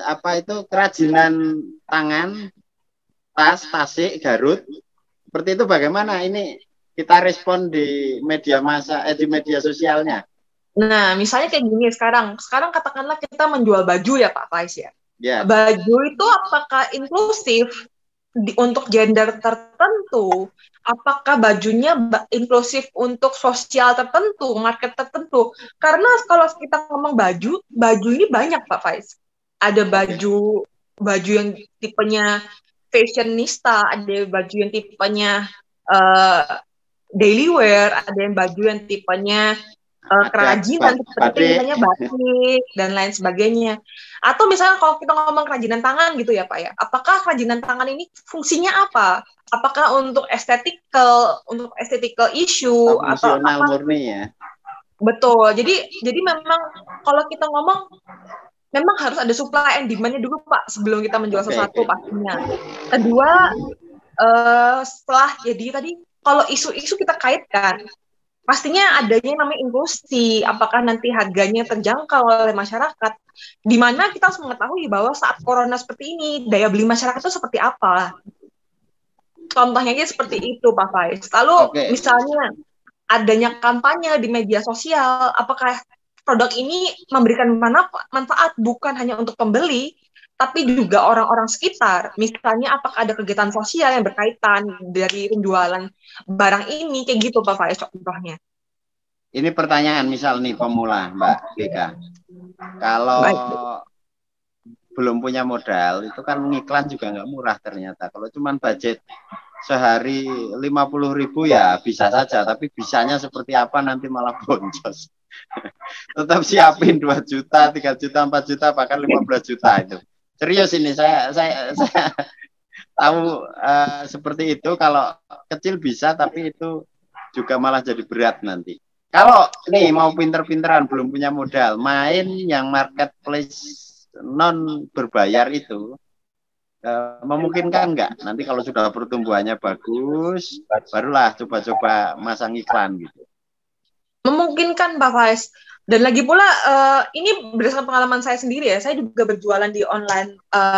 apa itu kerajinan tangan, tas, tasik, Garut, seperti itu bagaimana ini kita respon di media di media sosialnya? Nah, misalnya kayak gini sekarang katakanlah kita menjual baju ya Pak Faiz ya. Ya. Baju itu apakah inklusif untuk gender tertentu? Apakah bajunya inklusif untuk sosial tertentu, market tertentu? Karena kalau kita ngomong baju ini banyak Pak Faiz. Ada baju yang tipenya fashionista, ada baju yang tipenya daily wear, ada yang baju yang tipenya kerajinan seperti misalnya batik dan lain sebagainya. Atau misalnya kalau kita ngomong kerajinan tangan gitu ya Pak ya, apakah kerajinan tangan ini fungsinya apa? Apakah untuk aesthetical issue atau apa? Murni ya. Betul. Jadi memang kalau kita ngomong memang harus ada supply and demand-nya dulu Pak sebelum kita menjual sesuatu pastinya. Kedua, setelah jadi tadi kalau isu-isu kita kaitkan pastinya adanya namanya inklusi, apakah nanti harganya terjangkau oleh masyarakat, di mana kita harus mengetahui bahwa saat corona seperti ini, daya beli masyarakat itu seperti apa. Contohnya aja seperti itu, Pak Faiz. Lalu misalnya adanya kampanye di media sosial, apakah produk ini memberikan manfaat bukan hanya untuk pembeli, tapi juga orang-orang sekitar. Misalnya apakah ada kegiatan sosial yang berkaitan dari penjualan barang ini, kayak gitu Pak Faiz contohnya. Ini pertanyaan misal nih pemula Mbak Dika. Kalau belum punya modal, itu kan ngiklan juga nggak murah ternyata. Kalau cuma budget sehari 50.000 ya bisa saja, tapi bisanya seperti apa nanti malah boncos. Tetap siapin 2 juta, 3 juta, 4 juta, bahkan 15 juta itu. Serius ini saya tahu seperti itu. Kalau kecil bisa, tapi itu juga malah jadi berat nanti. Kalau nih mau pinter-pinteran belum punya modal, main yang marketplace non berbayar itu memungkinkan nggak? Nanti kalau sudah pertumbuhannya bagus, barulah coba-coba masang iklan gitu. Memungkinkan Pak Faiz. Dan lagi pula ini berdasarkan pengalaman saya sendiri ya, saya juga berjualan di online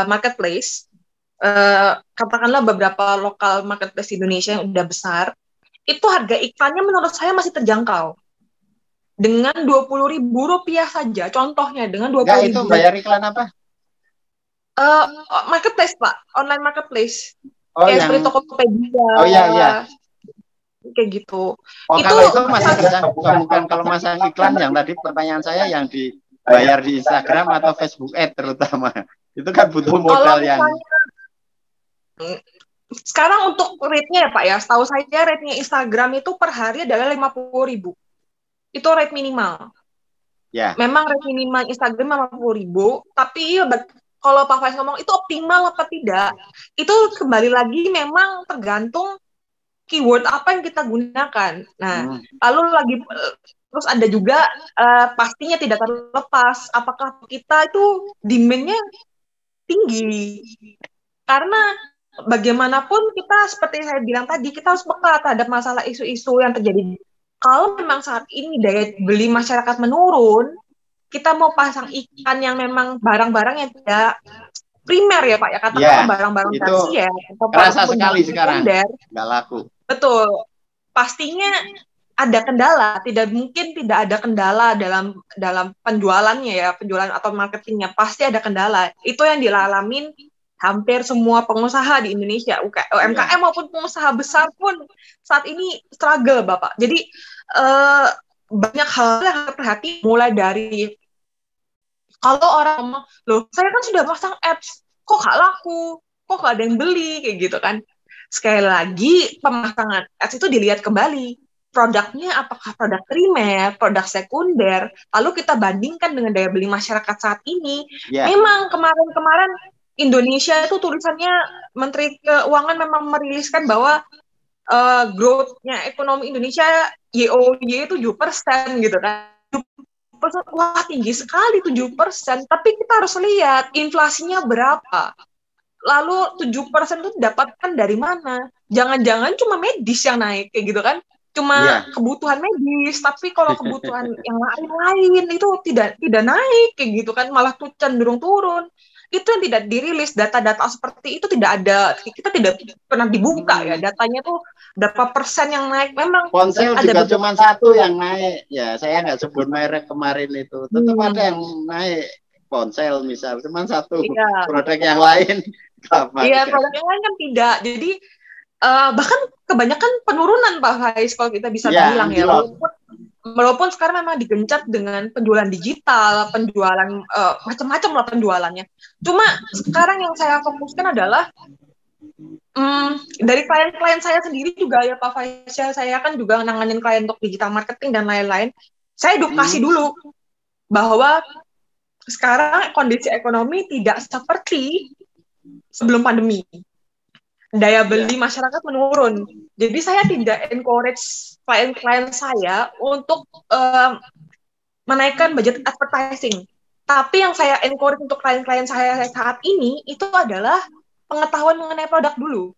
marketplace. Katakanlah beberapa lokal marketplace di Indonesia yang udah besar, itu harga iklannya menurut saya masih terjangkau. Dengan Rp20.000 saja, contohnya dengan 20.000. Enggak, itu bayar iklan apa? Marketplace Pak, online marketplace. Kayak seperti Tokopedia. Oh iya. Kayak gitu. Kalau itu masih terjangkau, bukan kalau masang iklan yang tadi pertanyaan saya yang dibayar di Instagram atau Facebook terutama. Itu kan butuh modal yang. Sekarang untuk rate-nya ya Pak ya, setahu saya rate-nya Instagram itu per hari adalah 50.000. Itu rate minimal. Ya. Memang rate minimal Instagram 50.000, tapi kalau Pak Faiz ngomong itu optimal apa tidak, itu kembali lagi memang tergantung keyword apa yang kita gunakan. Nah, lalu lagi terus ada juga pastinya tidak terlepas apakah kita itu demand-nya tinggi. Karena bagaimanapun kita seperti saya bilang tadi, kita harus peka terhadap masalah isu-isu yang terjadi. Kalau memang saat ini daya beli masyarakat menurun, kita mau pasang iklan yang memang barang-barang yang tidak primer ya Pak ya, katakanlah barang-barang tersier atau kerasa sekali sekarang nggak laku. Betul, pastinya ada kendala. Tidak mungkin tidak ada kendala dalam penjualannya ya, penjualan atau marketingnya pasti ada kendala. Itu yang dialamin hampir semua pengusaha di Indonesia, UMKM maupun pengusaha besar pun saat ini struggle Bapak. Jadi banyak hal yang harus perhati, mulai dari kalau orang ngomong, loh saya kan sudah pasang apps, kok gak laku, kok gak ada yang beli, kayak gitu kan. Sekali lagi pemasangan ads itu dilihat kembali. Produknya apakah produk primer, produk sekunder, lalu kita bandingkan dengan daya beli masyarakat saat ini. Memang kemarin Indonesia itu tulisannya Menteri Keuangan memang meriliskan bahwa growth-nya ekonomi Indonesia YoY 7% gitu kan. Wah tinggi sekali 7%, tapi kita harus lihat inflasinya berapa. lalu 7% itu didapatkan dari mana? Jangan-jangan cuma medis yang naik kayak gitu kan? Cuma kebutuhan medis, tapi kalau kebutuhan yang lain-lain itu tidak naik kayak gitu kan, malah tuh cenderung turun. Itu yang tidak dirilis, data-data seperti itu tidak ada, kita tidak pernah dibuka ya datanya tuh berapa persen yang naik. Memang ponsel juga cuma satu yang naik ya, saya nggak sebut merek kemarin itu, tetap ada yang naik ponsel misal, cuma satu. Produk yang lain iya, produk yang lain kan tidak. Jadi bahkan kebanyakan penurunan Pak Faiz kalau kita bisa bilang ya, walaupun sekarang memang digencat dengan penjualan digital, penjualan macam-macam lah penjualannya. Cuma sekarang yang saya fokuskan adalah dari klien-klien saya sendiri juga ya Pak Faiz, saya kan juga nanganin klien untuk digital marketing dan lain-lain. Saya edukasi dulu bahwa sekarang kondisi ekonomi tidak seperti sebelum pandemi. Daya beli masyarakat menurun. Jadi saya tidak encourage klien-klien saya untuk menaikkan budget advertising. Tapi yang saya encourage untuk klien-klien saya saat ini itu adalah pengetahuan mengenai produk dulu.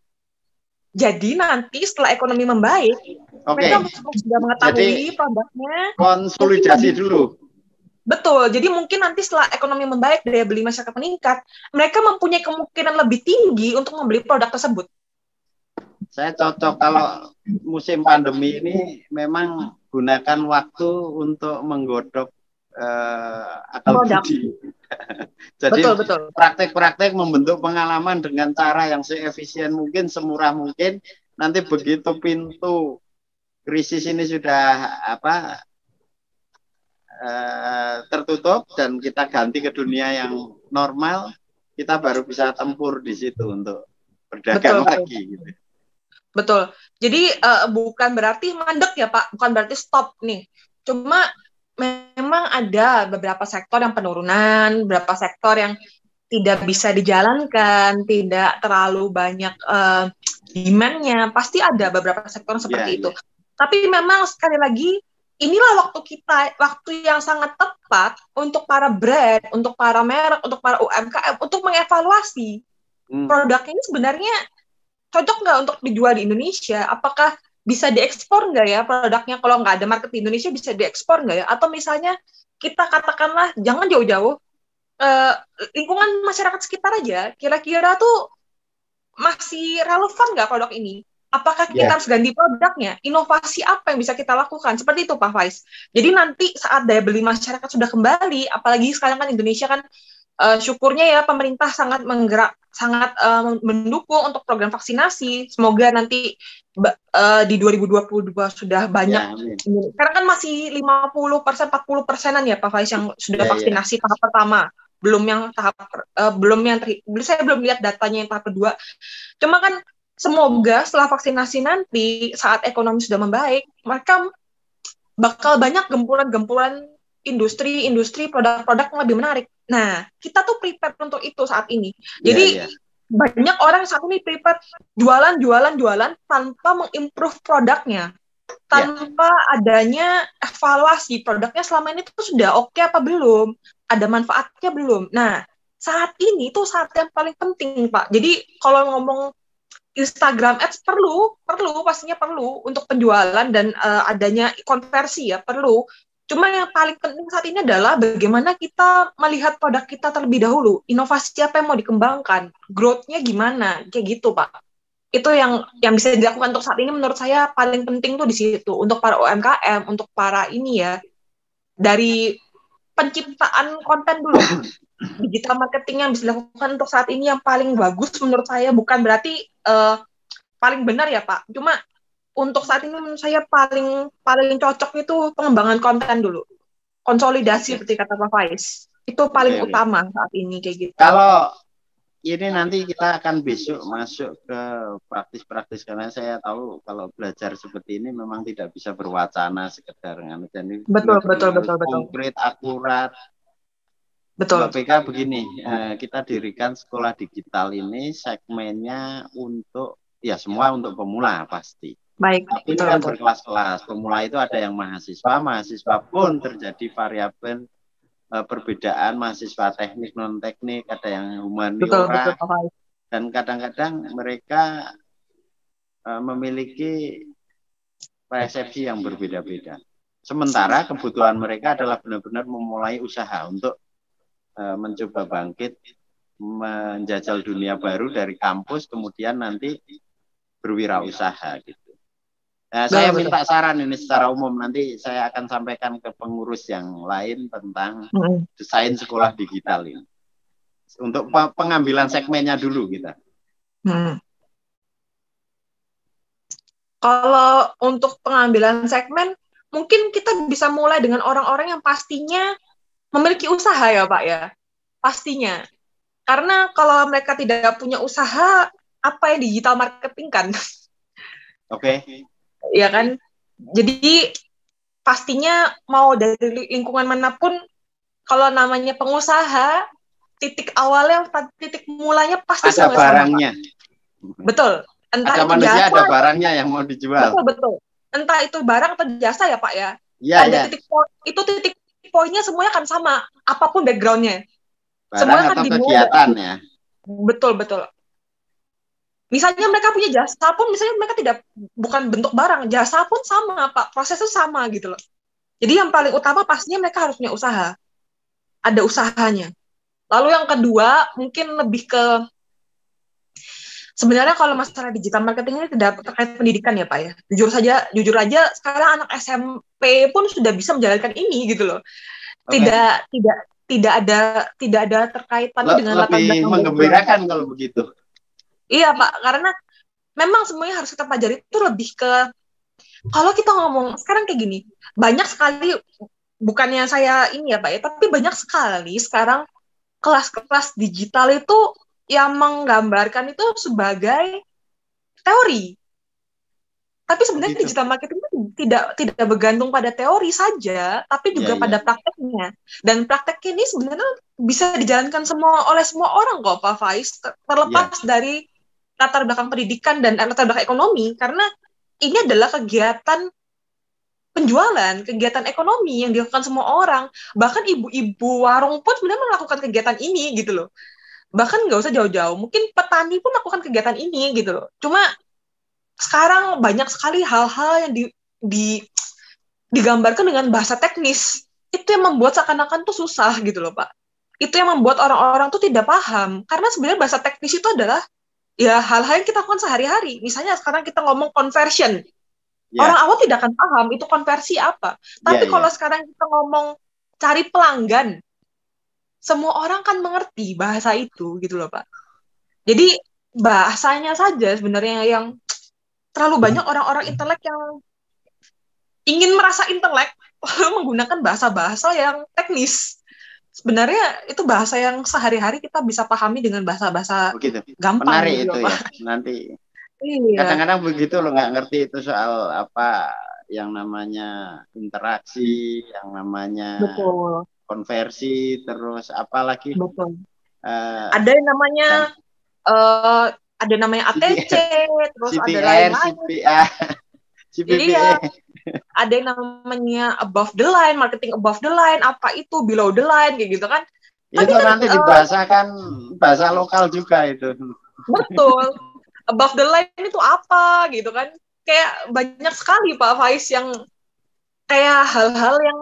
Jadi nanti setelah ekonomi membaik, mereka sudah mengetahui produknya. Konsolidasi dulu. Betul, jadi mungkin nanti setelah ekonomi membaik, daya beli masyarakat meningkat, mereka mempunyai kemungkinan lebih tinggi untuk membeli produk tersebut. Saya cocok kalau musim pandemi ini memang gunakan waktu untuk menggodok akal budi. Jadi praktek-praktek membentuk pengalaman dengan cara yang seefisien mungkin, semurah mungkin. Nanti begitu pintu krisis ini sudah tertutup dan kita ganti ke dunia yang normal, kita baru bisa tempur di situ untuk berdagang lagi. Gitu. Betul. Jadi bukan berarti mandek ya Pak, bukan berarti stop nih. Cuma memang ada beberapa sektor yang penurunan, beberapa sektor yang tidak bisa dijalankan, tidak terlalu banyak demand-nya. Pasti ada beberapa sektor seperti itu. Tapi memang sekali lagi, inilah waktu yang sangat tepat untuk para brand, untuk para merek, untuk para UMKM, untuk mengevaluasi produk ini sebenarnya cocok nggak untuk dijual di Indonesia? Apakah bisa diekspor nggak ya produknya? Kalau nggak ada market di Indonesia, bisa diekspor nggak ya? Atau misalnya kita katakanlah, jangan jauh-jauh, lingkungan masyarakat sekitar aja, kira-kira tuh masih relevan nggak produk ini? Apakah kita harus ganti produknya? Inovasi apa yang bisa kita lakukan? Seperti itu, Pak Faiz. Jadi nanti saat daya beli masyarakat sudah kembali, apalagi sekarang kan Indonesia kan syukurnya ya pemerintah sangat mendukung untuk program vaksinasi. Semoga nanti di 2022 sudah banyak. Sekarang kan masih 50%, 40%-an ya Pak Faiz yang sudah vaksinasi tahap pertama. Saya belum lihat datanya yang tahap kedua. Cuma kan semoga setelah vaksinasi nanti, saat ekonomi sudah membaik, mereka bakal banyak gempuran-gempuran industri produk-produk yang lebih menarik. Nah, kita tuh prepare untuk itu saat ini. Jadi banyak orang saat ini prepare jualan tanpa mengimprove produknya, tanpa adanya evaluasi produknya selama ini tuh sudah oke apa belum, ada manfaatnya belum. Nah, saat ini tuh saat yang paling penting, Pak. Jadi kalau ngomong Instagram Ads pastinya perlu untuk penjualan dan adanya konversi ya perlu. Cuma yang paling penting saat ini adalah bagaimana kita melihat produk kita terlebih dahulu, inovasi apa yang mau dikembangkan, growth-nya gimana, kayak gitu Pak. Itu yang bisa dilakukan untuk saat ini menurut saya paling penting tuh di situ untuk para UMKM, untuk para ini ya, dari penciptaan konten dulu. Digital marketing yang bisa dilakukan untuk saat ini yang paling bagus menurut saya, bukan berarti paling benar ya Pak. Cuma untuk saat ini menurut saya paling cocok itu pengembangan konten dulu. Konsolidasi seperti kata Pak Faiz. Itu paling utama saat ini kayak gitu. Kalau ini nanti kita akan besok masuk ke praktis-praktis, karena saya tahu kalau belajar seperti ini memang tidak bisa berwacana sekedar jadi betul. Konkret, akurat. Betul. Mbak PK begini, kita dirikan sekolah digital ini segmennya untuk semua untuk pemula pasti. Baik, tapi ini kan berkelas-kelas. Pemula itu ada yang mahasiswa pun terjadi variabel perbedaan, mahasiswa teknik, non teknik, ada yang humaniora, dan kadang-kadang mereka memiliki persepsi yang berbeda-beda. Sementara kebutuhan mereka adalah benar-benar memulai usaha untuk mencoba bangkit, menjajal dunia baru dari kampus, kemudian nanti berwirausaha gitu. Nah, saya minta saran ini secara umum, nanti saya akan sampaikan ke pengurus yang lain tentang desain sekolah digital ini. Untuk pengambilan segmennya dulu kita. Kalau untuk pengambilan segmen, mungkin kita bisa mulai dengan orang-orang yang pastinya memiliki usaha ya Pak ya, pastinya. Karena kalau mereka tidak punya usaha, apa yang digital marketing kan? Oke. Ya kan? Jadi pastinya mau dari lingkungan manapun, kalau namanya pengusaha, titik awalnya, titik mulanya pasti ada barangnya. Sama. Betul. Entah ada itu manusia, jasa, ada barangnya yang mau dijual. Betul. Entah itu barang atau jasa ya Pak ya. Ya, ada titik poinnya semuanya kan sama, apapun backgroundnya. Barang atau kegiatan ya. Betul. Misalnya mereka punya jasa pun, misalnya mereka bukan bentuk barang, jasa pun sama Pak, prosesnya sama gitu loh. Jadi yang paling utama pastinya mereka harus punya usaha, ada usahanya. Lalu yang kedua mungkin lebih ke, sebenarnya kalau masalah digital marketing ini tidak terkait pendidikan ya Pak ya. Jujur aja sekarang anak SMP pun sudah bisa menjalankan ini gitu loh. Tidak ada terkaitannya dengan latar belakang. Lebih menggembirakan kalau begitu. Iya Pak, karena memang semuanya harus kita pelajari itu lebih ke, kalau kita ngomong sekarang kayak gini, banyak sekali, bukannya saya ini ya Pak ya, tapi banyak sekali sekarang kelas-kelas digital itu yang menggambarkan itu sebagai teori. Tapi sebenarnya digital marketing itu tidak bergantung pada teori saja, tapi juga pada prakteknya. Dan praktek ini sebenarnya bisa dijalankan oleh semua orang kok, Pak Faiz, terlepas dari latar belakang pendidikan dan latar belakang ekonomi, karena ini adalah kegiatan penjualan, kegiatan ekonomi yang dilakukan semua orang. Bahkan ibu-ibu warung pun sebenarnya melakukan kegiatan ini gitu loh. Bahkan nggak usah jauh-jauh, mungkin petani pun melakukan kegiatan ini gitu loh. Cuma sekarang banyak sekali hal-hal yang digambarkan dengan bahasa teknis. Itu yang membuat seakan-akan tuh susah gitu loh Pak. Itu yang membuat orang-orang tuh tidak paham. Karena sebenarnya bahasa teknis itu adalah ya hal-hal yang kita lakukan sehari-hari. Misalnya sekarang kita ngomong conversion. Orang awam tidak akan paham itu konversi apa. Tapi kalau sekarang kita ngomong cari pelanggan, semua orang kan mengerti bahasa itu gitu loh Pak. Jadi bahasanya saja sebenarnya yang terlalu banyak orang-orang intelek yang ingin merasa intelek lalu menggunakan bahasa-bahasa yang teknis. Sebenarnya itu bahasa yang sehari-hari kita bisa pahami dengan bahasa-bahasa gampang. Menarik gitu, itu ya. Nanti kadang-kadang begitu lo nggak ngerti itu soal apa yang namanya interaksi, yang namanya konversi, terus apa lagi? Ada yang namanya ada namanya ATC, terus CPR, ada lain-lain. CPA. Ada yang namanya above the line, marketing above the line, apa itu below the line, kayak gitu kan. Itu tapi nanti dibahasakan bahasa lokal juga itu. Betul. Above the line itu apa gitu kan. Kayak banyak sekali Pak Faiz yang kayak hal-hal yang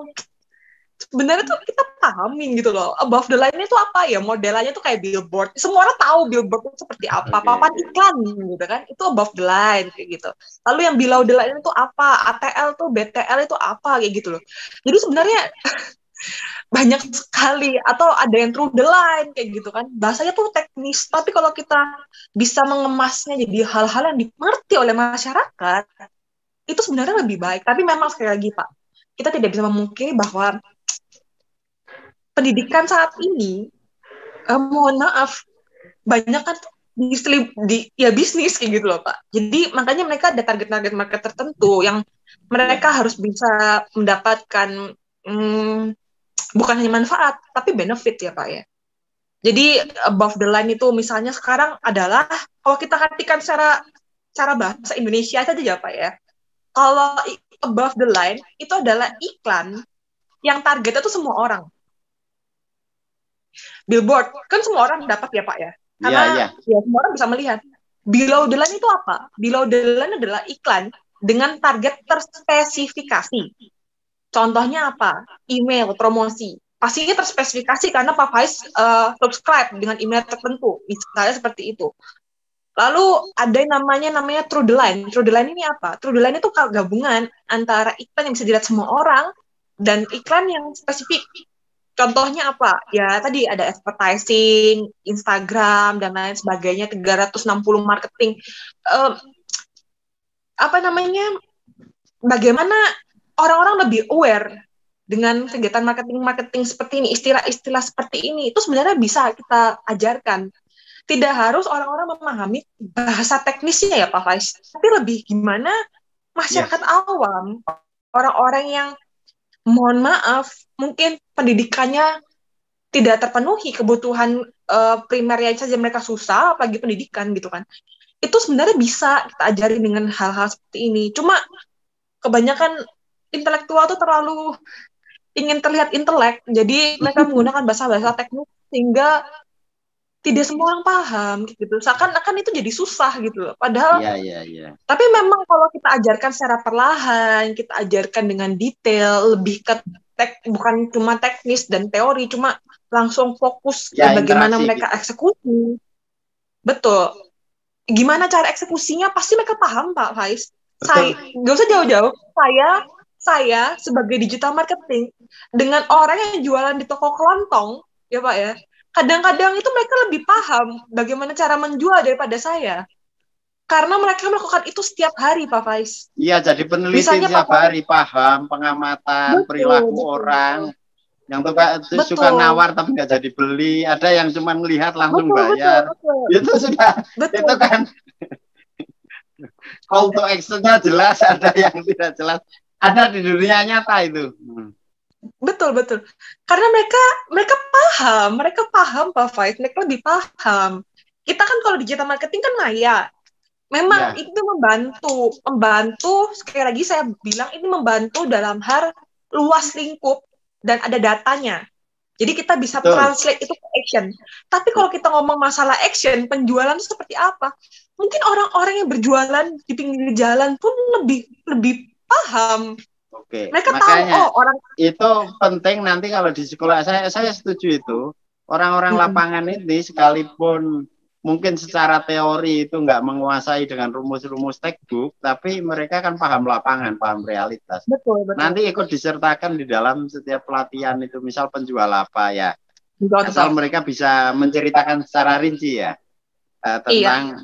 sebenarnya tuh kita pahamin gitu loh. Above the line itu apa ya? Modelannya tuh kayak billboard. Semua orang tahu billboard itu seperti apa. Papan iklan gitu kan. Itu above the line kayak gitu. Lalu yang below the line itu apa? ATL tuh, BTL itu apa kayak gitu loh. Jadi sebenarnya banyak sekali, atau ada yang through the line kayak gitu kan. Bahasanya tuh teknis, tapi kalau kita bisa mengemasnya jadi hal-hal yang dimengerti oleh masyarakat, itu sebenarnya lebih baik. Tapi memang sekali lagi Pak, kita tidak bisa memungkiri bahwa pendidikan saat ini, mohon maaf, banyak kan ya bisnis kayak gitu loh Pak. Jadi makanya mereka ada target-target market tertentu yang mereka harus bisa mendapatkan bukan hanya manfaat, tapi benefit ya Pak ya. Jadi above the line itu misalnya sekarang adalah, kalau kita artikan secara bahasa Indonesia saja ya Pak ya, kalau above the line itu adalah iklan yang targetnya itu semua orang. Billboard, kan semua orang dapat ya Pak ya. Iya, Karena iya. ya semua orang bisa melihat. Below the line itu apa? Below the line adalah iklan dengan target terspesifikasi. Contohnya apa? Email, promosi. Pastinya terspesifikasi karena Pak Faiz subscribe dengan email tertentu. Misalnya seperti itu. Lalu ada yang namanya Through the Line. Through the Line ini apa? Through the Line itu gabungan antara iklan yang bisa dilihat semua orang dan iklan yang spesifik. Contohnya apa? Ya tadi ada advertising, Instagram, dan lain sebagainya, 360 marketing. Apa namanya? Bagaimana orang-orang lebih aware dengan kegiatan marketing seperti ini, istilah-istilah seperti ini, itu sebenarnya bisa kita ajarkan. Tidak harus orang-orang memahami bahasa teknisnya ya Pak Faiz, tapi lebih gimana masyarakat awam, orang-orang yang mohon maaf, mungkin pendidikannya tidak terpenuhi, kebutuhan primernya saja mereka susah, apalagi pendidikan gitu kan. Itu sebenarnya bisa kita ajarin dengan hal-hal seperti ini. Cuma kebanyakan intelektual tuh terlalu ingin terlihat intelek, jadi mereka menggunakan bahasa-bahasa teknis sehingga tidak semua orang paham gitu. Seakan-akan itu jadi susah gitu loh. Padahal tapi memang kalau kita ajarkan secara perlahan, kita ajarkan dengan detail, lebih ke bukan cuma teknis dan teori, cuma langsung fokus ke bagaimana mereka eksekusi. Betul. Gimana cara eksekusinya pasti mereka paham Pak Faiz. Saya nggak usah jauh-jauh. Saya sebagai digital marketing dengan orang yang jualan di toko kelontong, ya Pak ya. Kadang-kadang itu mereka lebih paham bagaimana cara menjual daripada saya. Karena mereka melakukan itu setiap hari, Pak Faiz. Iya, jadi peneliti setiap hari, paham, pengamatan, perilaku orang. Yang suka nawar tapi nggak jadi beli. Ada yang cuma melihat langsung bayar. Itu sudah, itu kan call to action-nya jelas, ada yang tidak jelas. Ada di dunia nyata itu. Betul. Karena mereka paham Pak Faiz, mereka lebih paham. Kita kan kalau digital marketing kan maya. Memang itu membantu sekali lagi saya bilang ini membantu dalam hal luas lingkup dan ada datanya. Jadi kita bisa translate itu ke action. Tapi kalau kita ngomong masalah action, penjualan itu seperti apa? Mungkin orang-orang yang berjualan di pinggir jalan pun lebih paham. Oke. Mereka tahu orang itu penting nanti kalau di sekolah. Saya setuju itu. Orang-orang lapangan ini sekalipun mungkin secara teori itu nggak menguasai dengan rumus-rumus textbook, tapi mereka kan paham lapangan, paham realitas. Betul. Nanti ikut disertakan di dalam setiap pelatihan itu, misal penjual apa ya. Asal mereka bisa menceritakan secara rinci ya tentang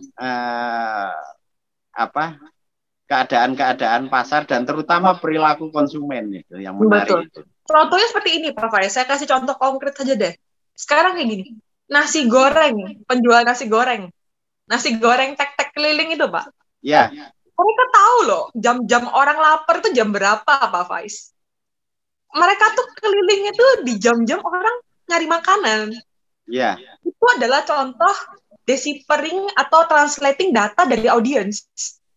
keadaan pasar dan terutama perilaku konsumen itu yang menarik. Itu. Contohnya seperti ini Pak Faiz, saya kasih contoh konkret saja deh. Sekarang kayak gini. Nasi goreng, penjual nasi goreng tek-tek keliling itu Pak. Iya. Mereka tahu loh jam-jam orang lapar itu jam berapa Pak Faiz. Mereka tuh kelilingnya tuh di jam-jam orang nyari makanan. Iya. Itu adalah contoh deciphering atau translating data dari audiens.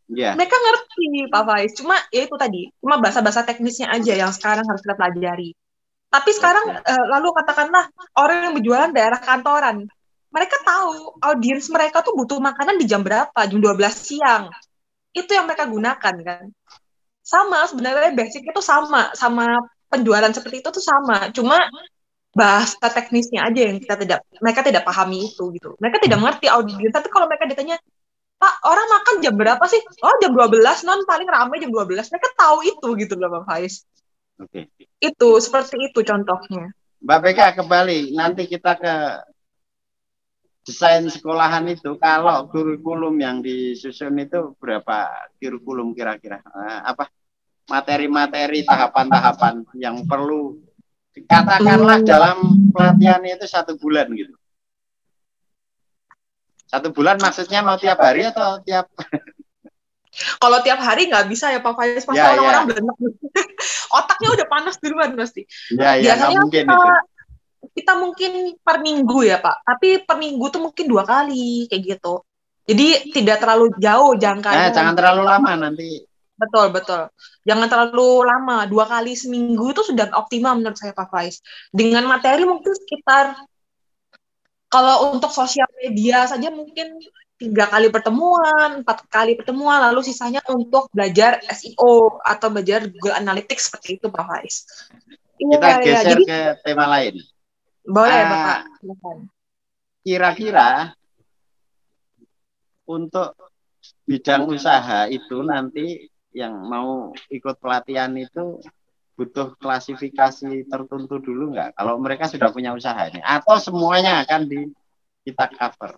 Yeah. Mereka ngerti Pak Faiz, cuma ya itu tadi, cuma bahasa-bahasa teknisnya aja yang sekarang harus kita pelajari. Tapi sekarang lalu katakanlah orang yang berjualan daerah kantoran, mereka tahu audiens mereka tuh butuh makanan di jam berapa, jam 12 siang. Itu yang mereka gunakan kan. Sama sebenarnya basic itu sama penjualan seperti itu tuh sama, cuma bahasa teknisnya aja yang mereka tidak pahami itu gitu. Mereka tidak mengerti audiens, tapi kalau mereka ditanya, Pak, orang makan jam berapa sih? Oh, jam 12, non paling ramai jam 12. Mereka tahu itu gitu loh, Pak Faiz. Oke. Itu, seperti itu contohnya. Mbak Beka, kembali. Nanti kita ke desain sekolahan itu. Kalau kurikulum yang disusun itu berapa kurikulum kira-kira? Apa materi-materi, tahapan-tahapan yang perlu katakanlah dalam pelatihan itu 1 bulan gitu. 1 bulan maksudnya mau tiap hari atau tiap? Kalau tiap hari nggak bisa ya Pak Faiz, pasti orang-orang belenak. Otaknya udah panas duluan pasti. Biasanya mungkin kita mungkin per minggu ya Pak, tapi per minggu tuh mungkin 2 kali kayak gitu. Jadi tidak terlalu jauh jangkanya. Jangan terlalu lama nanti. Betul. Jangan terlalu lama, 2 kali seminggu itu sudah optimal menurut saya Pak Faiz. Dengan materi mungkin sekitar Kalau untuk sosial media saja mungkin 3 kali pertemuan, 4 kali pertemuan, lalu sisanya untuk belajar SEO atau belajar Google Analytics seperti itu, Pak Faiz. Kita Iya, ya. geser Jadi ke tema lain. boleh, Bapak. Silakan. Kira-kira untuk bidang usaha itu nanti yang mau ikut pelatihan itu butuh klasifikasi tertentu dulu nggak? Kalau mereka sudah punya usaha ini, atau semuanya akan kita cover?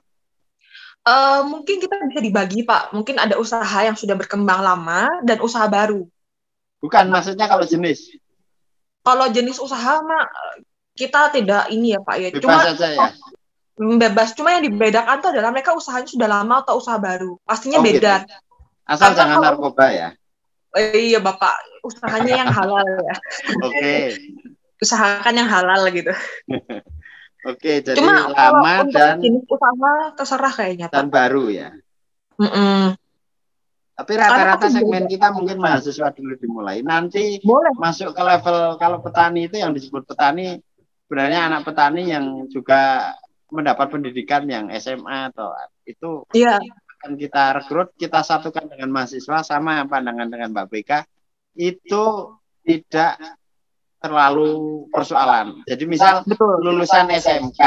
Mungkin kita bisa dibagi, Pak. Mungkin ada usaha yang sudah berkembang lama dan usaha baru. Bukan, maksudnya kalau jenis. Kalau jenis usaha mah kita tidak ini ya, Pak ya. Bebas saja ya. Bebas. Cuma yang dibedakan itu adalah mereka usahanya sudah lama atau usaha baru. Pastinya beda. Gitu. Asal Karena jangan narkoba ya. Iya, Bapak. Usahanya yang halal ya. Oke. Usahakan yang halal gitu. Oke, jadi Cuma lama dan jenis usaha terserah kayaknya, dan Pak. baru ya. Tapi rata-rata segmen kita mungkin mahasiswa dulu dimulai. Nanti boleh masuk ke level, kalau petani itu yang disebut petani, sebenarnya anak petani yang juga mendapat pendidikan yang SMA atau itu akan kita rekrut, kita satukan dengan mahasiswa, sama pandangan dengan Mbak Beka, itu tidak terlalu persoalan. Jadi misal lulusan SMK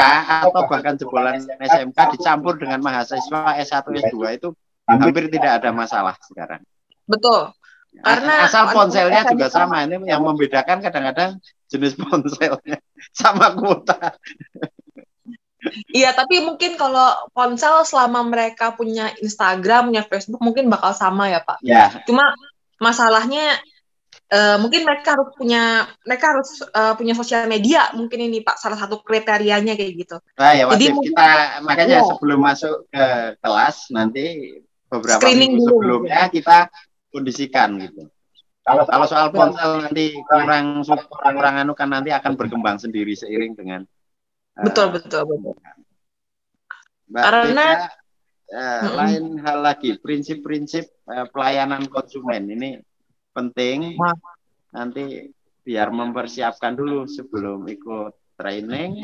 atau bahkan jebolan SMK dicampur dengan mahasiswa S1, S2 itu hampir tidak ada masalah sekarang. Betul. Karena asal ponselnya juga sama. Ini yang membedakan kadang-kadang jenis ponselnya sama kuota. Iya, tapi mungkin kalau ponsel selama mereka punya Instagram, punya Facebook mungkin bakal sama ya, Pak. Ya. Cuma masalahnya mungkin mereka harus punya sosial media, mungkin ini Pak salah satu kriterianya kayak gitu. Nah, ya wajib. Jadi kita makanya sebelum masuk ke kelas nanti beberapa minggu sebelumnya kita kondisikan gitu. Kalau soal ponsel nanti kurang anu kan nanti akan berkembang sendiri seiring dengan betul. Mbak Karena lain hal lagi, prinsip-prinsip pelayanan konsumen ini penting. Nanti biar mempersiapkan dulu sebelum ikut training,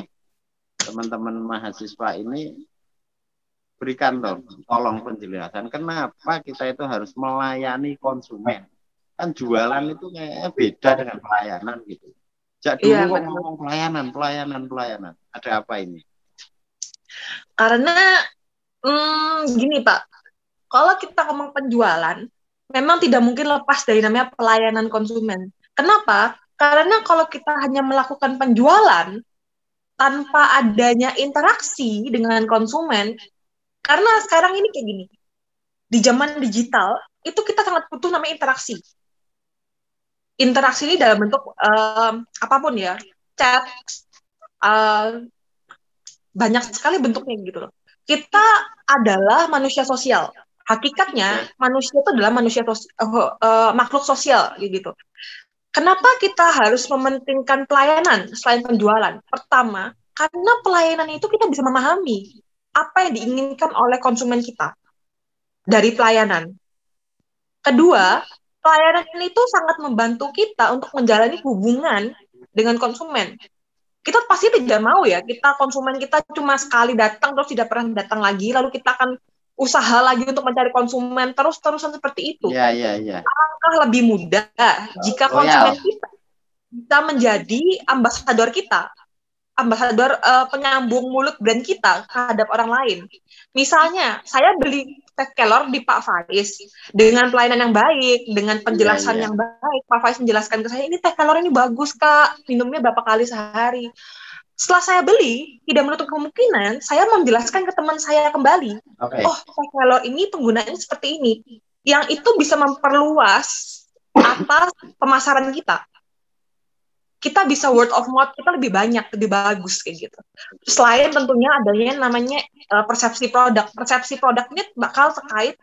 teman-teman mahasiswa ini berikan tolong penjelasan kenapa kita itu harus melayani konsumen. Kan jualan itu kayaknya beda dengan pelayanan gitu. Sejak dulu kok ngomong pelayanan. Ada apa ini? Karena gini Pak, kalau kita ngomong penjualan, memang tidak mungkin lepas dari namanya pelayanan konsumen. Kenapa? Karena kalau kita hanya melakukan penjualan tanpa adanya interaksi dengan konsumen, karena sekarang ini kayak gini, di zaman digital, itu kita sangat butuh namanya interaksi. Interaksi ini dalam bentuk apapun ya, chat, banyak sekali bentuknya gitu loh. Kita adalah manusia sosial. Hakikatnya manusia itu adalah makhluk sosial gitu. Kenapa kita harus mementingkan pelayanan selain penjualan? Pertama, karena pelayanan itu kita bisa memahami apa yang diinginkan oleh konsumen kita dari pelayanan. Kedua, pelayanan itu sangat membantu kita untuk menjalani hubungan dengan konsumen. Kita pasti tidak mau ya, konsumen kita cuma sekali datang terus tidak pernah datang lagi, lalu kita akan usaha lagi untuk mencari konsumen terus-terusan seperti itu. Iya. Alangkah lebih mudah jika konsumen kita bisa menjadi ambasador kita, ambasador penyambung mulut brand kita terhadap orang lain. Misalnya, saya beli teh kelor di Pak Faiz dengan pelayanan yang baik, dengan penjelasan yang baik. Pak Faiz menjelaskan ke saya, ini teh kelor ini bagus Kak, minumnya berapa kali sehari. Setelah saya beli, tidak menutup kemungkinan saya menjelaskan ke teman saya kembali. Oh, teh kelor ini penggunaannya seperti ini. Yang itu bisa memperluas atas pemasaran kita. Kita bisa word of mouth, kita lebih banyak, lebih bagus kayak gitu. Selain tentunya adanya namanya persepsi produk. Persepsi produk ini bakal terkait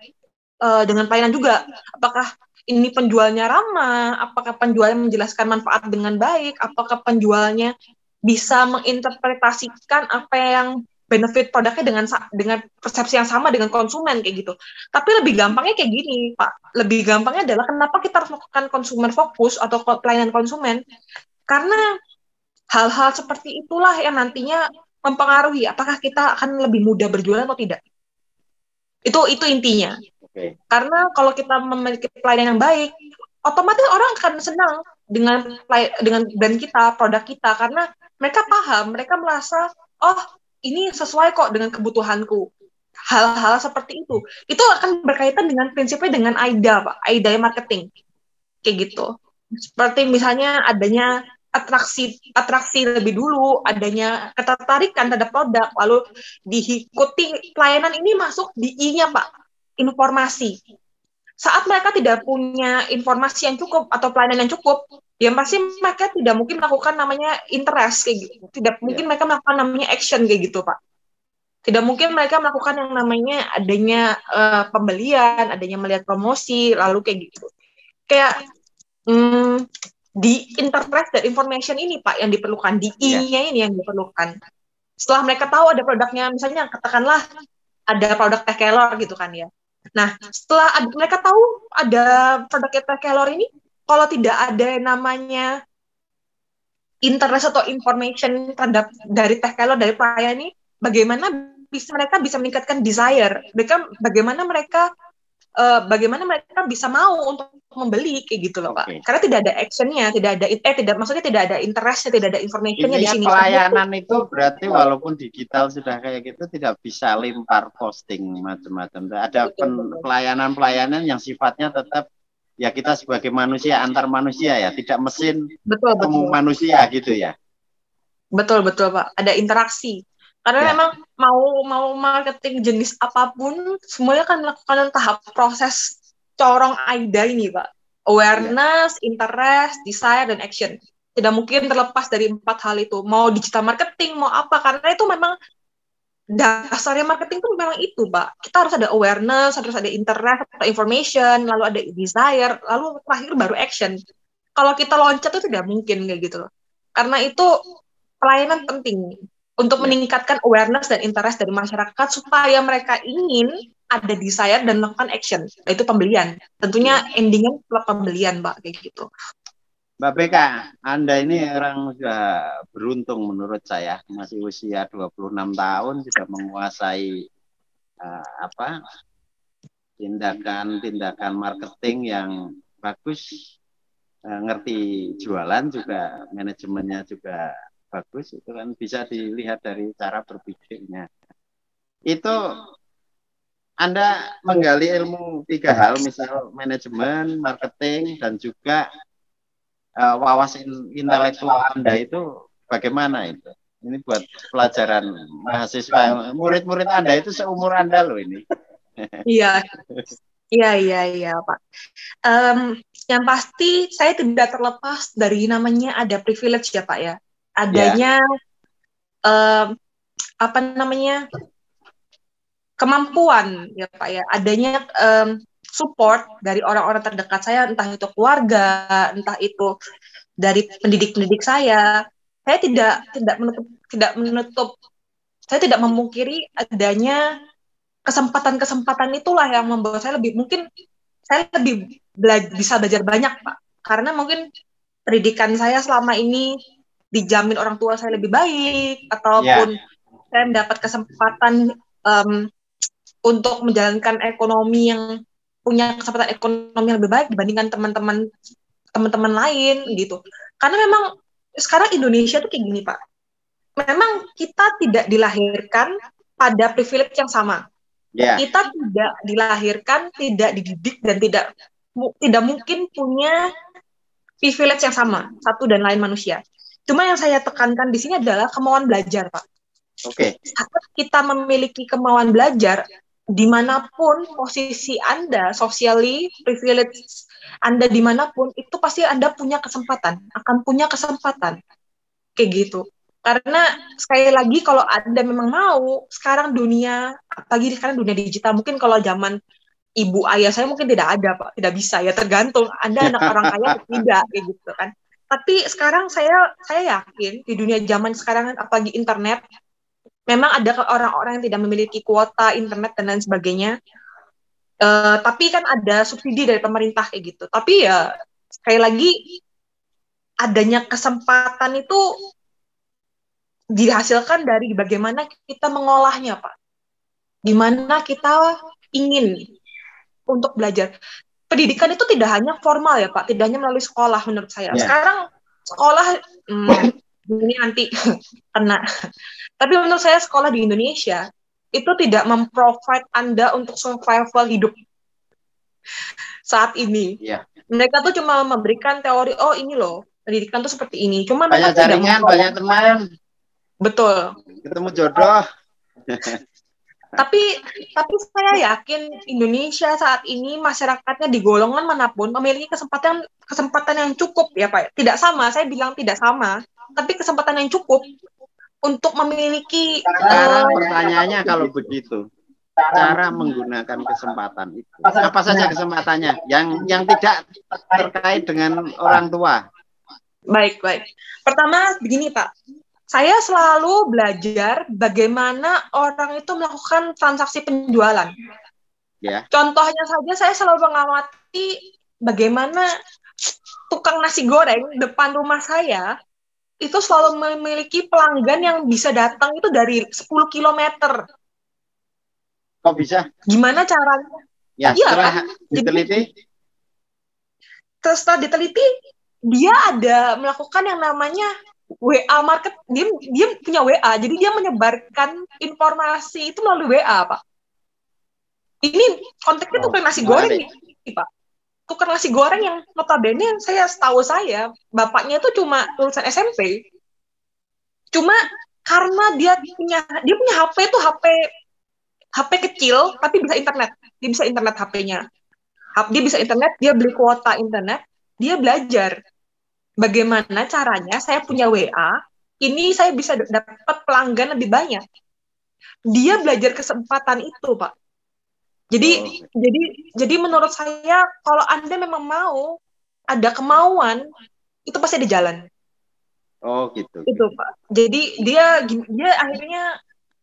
dengan pelayanan juga. Apakah ini penjualnya ramah, apakah penjualnya menjelaskan manfaat dengan baik, apakah penjualnya bisa menginterpretasikan apa yang benefit produknya dengan persepsi yang sama dengan konsumen kayak gitu. Tapi lebih gampangnya kayak gini, Pak. Lebih gampangnya adalah kenapa kita harus melakukan konsumen fokus atau pelayanan konsumen? Karena hal-hal seperti itulah yang nantinya mempengaruhi apakah kita akan lebih mudah berjualan atau tidak. Itu intinya. Oke. Karena kalau kita memiliki pelayanan yang baik, otomatis orang akan senang dengan brand kita, produk kita, karena mereka paham, mereka merasa, oh ini sesuai kok dengan kebutuhanku. Hal-hal seperti itu akan berkaitan dengan prinsipnya dengan AIDA, Pak, AIDA marketing, kayak gitu. Seperti misalnya adanya atraksi lebih dulu, adanya ketertarikan terhadap produk, lalu diikuti pelayanan ini masuk di I-nya, Pak, informasi. Saat mereka tidak punya informasi yang cukup atau pelayanan yang cukup, ya pasti mereka tidak mungkin melakukan namanya interest kayak gitu. Tidak mungkin mereka melakukan namanya action kayak gitu, Pak. Tidak mungkin mereka melakukan yang namanya adanya pembelian, adanya melihat promosi, lalu kayak gitu. Kayak di interest dan information ini, Pak, yang diperlukan, di I-nya ini yang diperlukan. Setelah mereka tahu ada produknya, misalnya katakanlah ada produk teh kelor gitu kan ya. Nah, setelah mereka tahu ada produk teh kelor ini, kalau tidak ada namanya interest atau information terhadap dari teh kelor, dari pelayan ini, bagaimana mereka bisa meningkatkan desire? Bagaimana mereka bisa mau untuk membeli kayak gitu loh, Pak. Karena tidak ada actionnya, maksudnya tidak ada interestnya, tidak ada informationnya di sini. Pelayanan itu berarti walaupun digital sudah kayak gitu tidak bisa lempar posting macam-macam. Ada pelayanan yang sifatnya tetap ya kita sebagai manusia antar manusia ya, tidak mesin ketemu manusia gitu ya. Betul Pak. Ada interaksi. Karena memang mau marketing jenis apapun, semuanya kan melakukan tahap proses corong AIDA ini, Pak. Awareness, interest, desire, dan action. Tidak mungkin terlepas dari 4 hal itu. Mau digital marketing, mau apa. Karena itu memang dasarnya marketing itu memang itu, Pak. Kita harus ada awareness, harus ada interest, atau information, lalu ada desire, lalu terakhir baru action. Kalau kita loncat itu tidak mungkin kayak gitu. Karena itu pelayanan penting untuk meningkatkan awareness dan interest dari masyarakat supaya mereka ingin ada desire dan melakukan action, yaitu pembelian. Tentunya endingnya pembelian, Mbak, kayak gitu. Mbak Beka, Anda ini orang sudah beruntung menurut saya, masih usia 26 tahun sudah menguasai tindakan marketing yang bagus, ngerti jualan juga, manajemennya juga bagus, itu kan bisa dilihat dari cara berpikirnya. Itu Anda menggali ilmu 3 hal, misal manajemen, marketing, dan juga wawasan intelektual Anda itu bagaimana itu? Ini buat pelajaran mahasiswa, murid-murid Anda itu seumur Anda loh ini. Iya, Pak. Yang pasti saya tidak terlepas dari namanya ada privilege ya, Pak ya. Adanya kemampuan ya, Pak ya. Adanya support dari orang-orang terdekat saya, entah itu keluarga, entah itu dari pendidik-pendidik saya. Saya tidak menutup, saya tidak memungkiri adanya kesempatan-kesempatan itulah yang membawa saya lebih bisa belajar banyak, Pak. Karena mungkin pendidikan saya selama ini dijamin orang tua saya lebih baik, ataupun saya mendapat kesempatan untuk menjalankan ekonomi yang punya kesempatan ekonomi yang lebih baik dibandingkan teman-teman lain gitu. Karena memang sekarang Indonesia tuh kayak gini, Pak. Memang kita tidak dilahirkan pada privilege yang sama. Kita tidak dilahirkan, tidak dididik, dan tidak mungkin punya privilege yang sama satu dan lain manusia. Cuma yang saya tekankan di sini adalah kemauan belajar, Pak. Saat kita memiliki kemauan belajar, dimanapun posisi Anda, socially privilege Anda dimanapun, itu pasti Anda punya kesempatan, akan punya kesempatan. Kayak gitu. Karena sekali lagi kalau Anda memang mau, sekarang apalagi sekarang dunia digital, mungkin kalau zaman ibu ayah saya mungkin tidak ada, Pak, tidak bisa ya, tergantung Anda anak orang kaya atau tidak, kayak gitu kan. Tapi sekarang saya yakin di dunia zaman sekarang, apalagi internet, memang ada orang-orang yang tidak memiliki kuota internet dan lain sebagainya. Tapi kan ada subsidi dari pemerintah kayak gitu. Tapi ya sekali lagi adanya kesempatan itu dihasilkan dari bagaimana kita mengolahnya, Pak. Gimana kita ingin untuk belajar. Pendidikan itu tidak hanya formal ya, Pak, tidak hanya melalui sekolah menurut saya. Sekarang sekolah ini nanti kena. Tapi menurut saya sekolah di Indonesia itu tidak memprovide Anda untuk survival hidup saat ini. Mereka tuh cuma memberikan teori, oh ini loh, pendidikan tuh seperti ini. Cuma banyak jaringan, banyak teman. Betul. Ketemu jodoh. Tapi saya yakin Indonesia saat ini masyarakatnya di golongan manapun memiliki kesempatan yang cukup ya Pak. Tidak sama, saya bilang tidak sama, tapi kesempatan yang cukup untuk memiliki. Pertanyaannya kalau begitu, cara menggunakan kesempatan itu apa saja kesempatannya yang tidak terkait dengan orang tua? Baik. Pertama begini Pak. Saya selalu belajar bagaimana orang itu melakukan transaksi penjualan. Contohnya saja saya selalu mengamati bagaimana tukang nasi goreng depan rumah saya itu selalu memiliki pelanggan yang bisa datang itu dari 10 kilometer. Kok bisa? Gimana caranya? Ya, setelah diteliti? Setelah diteliti, dia ada melakukan yang namanya WA market, dia punya WA, jadi dia menyebarkan informasi itu melalui WA, Pak. Ini konteksnya tukang nasi goreng nih, Pak. Tukang nasi goreng yang notabene setahu saya, bapaknya itu cuma lulusan SMP. Cuma karena dia punya HP itu HP kecil, tapi bisa internet. Dia bisa internet HP-nya. Dia bisa internet, dia beli kuota internet, dia belajar. Bagaimana caranya saya punya WA, ini saya bisa dapat pelanggan lebih banyak. Dia belajar kesempatan itu, Pak. Jadi menurut saya kalau Anda memang mau, ada kemauan, itu pasti ada jalan. Oh, gitu. Itu, Pak. Jadi dia akhirnya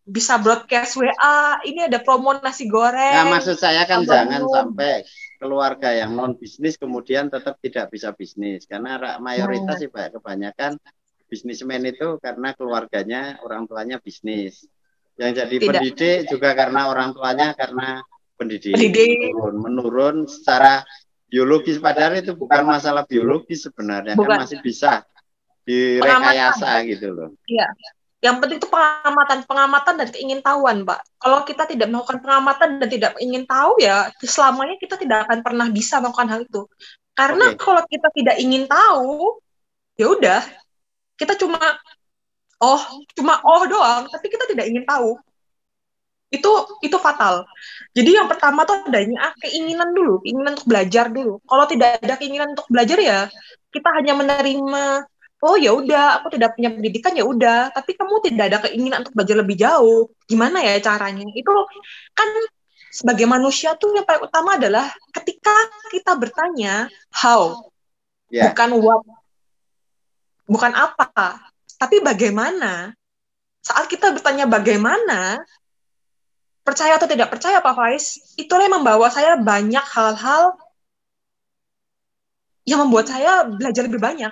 bisa broadcast WA, ini ada promo nasi goreng. Nah, maksud saya kan jangan sampai keluarga yang non bisnis kemudian tetap tidak bisa bisnis, karena mayoritas sih Pak, kebanyakan bisnismen itu karena keluarganya, orang tuanya bisnis. Yang jadi pendidik juga karena orang tuanya karena pendidik. Menurun secara biologis, padahal itu bukan masalah biologis sebenarnya, kan masih bisa direkayasa gitu loh. Iya. Yang penting itu pengamatan dan keingintahuan, Pak. Kalau kita tidak melakukan pengamatan dan tidak ingin tahu, ya selamanya kita tidak akan pernah bisa melakukan hal itu. Karena kalau kita tidak ingin tahu, ya udah, kita cuma doang, tapi kita tidak ingin tahu. Itu fatal. Jadi yang pertama tuh adanya keinginan dulu, keinginan untuk belajar dulu. Kalau tidak ada keinginan untuk belajar, ya kita hanya menerima, oh ya udah, aku tidak punya pendidikan, ya udah, tapi kamu tidak ada keinginan untuk belajar lebih jauh. Gimana ya caranya? Itu kan sebagai manusia tuh yang paling utama adalah ketika kita bertanya how, bukan what, bukan apa, tapi bagaimana. Saat kita bertanya bagaimana, percaya atau tidak percaya Pak Faiz, itulah yang membawa saya banyak hal-hal yang membuat saya belajar lebih banyak.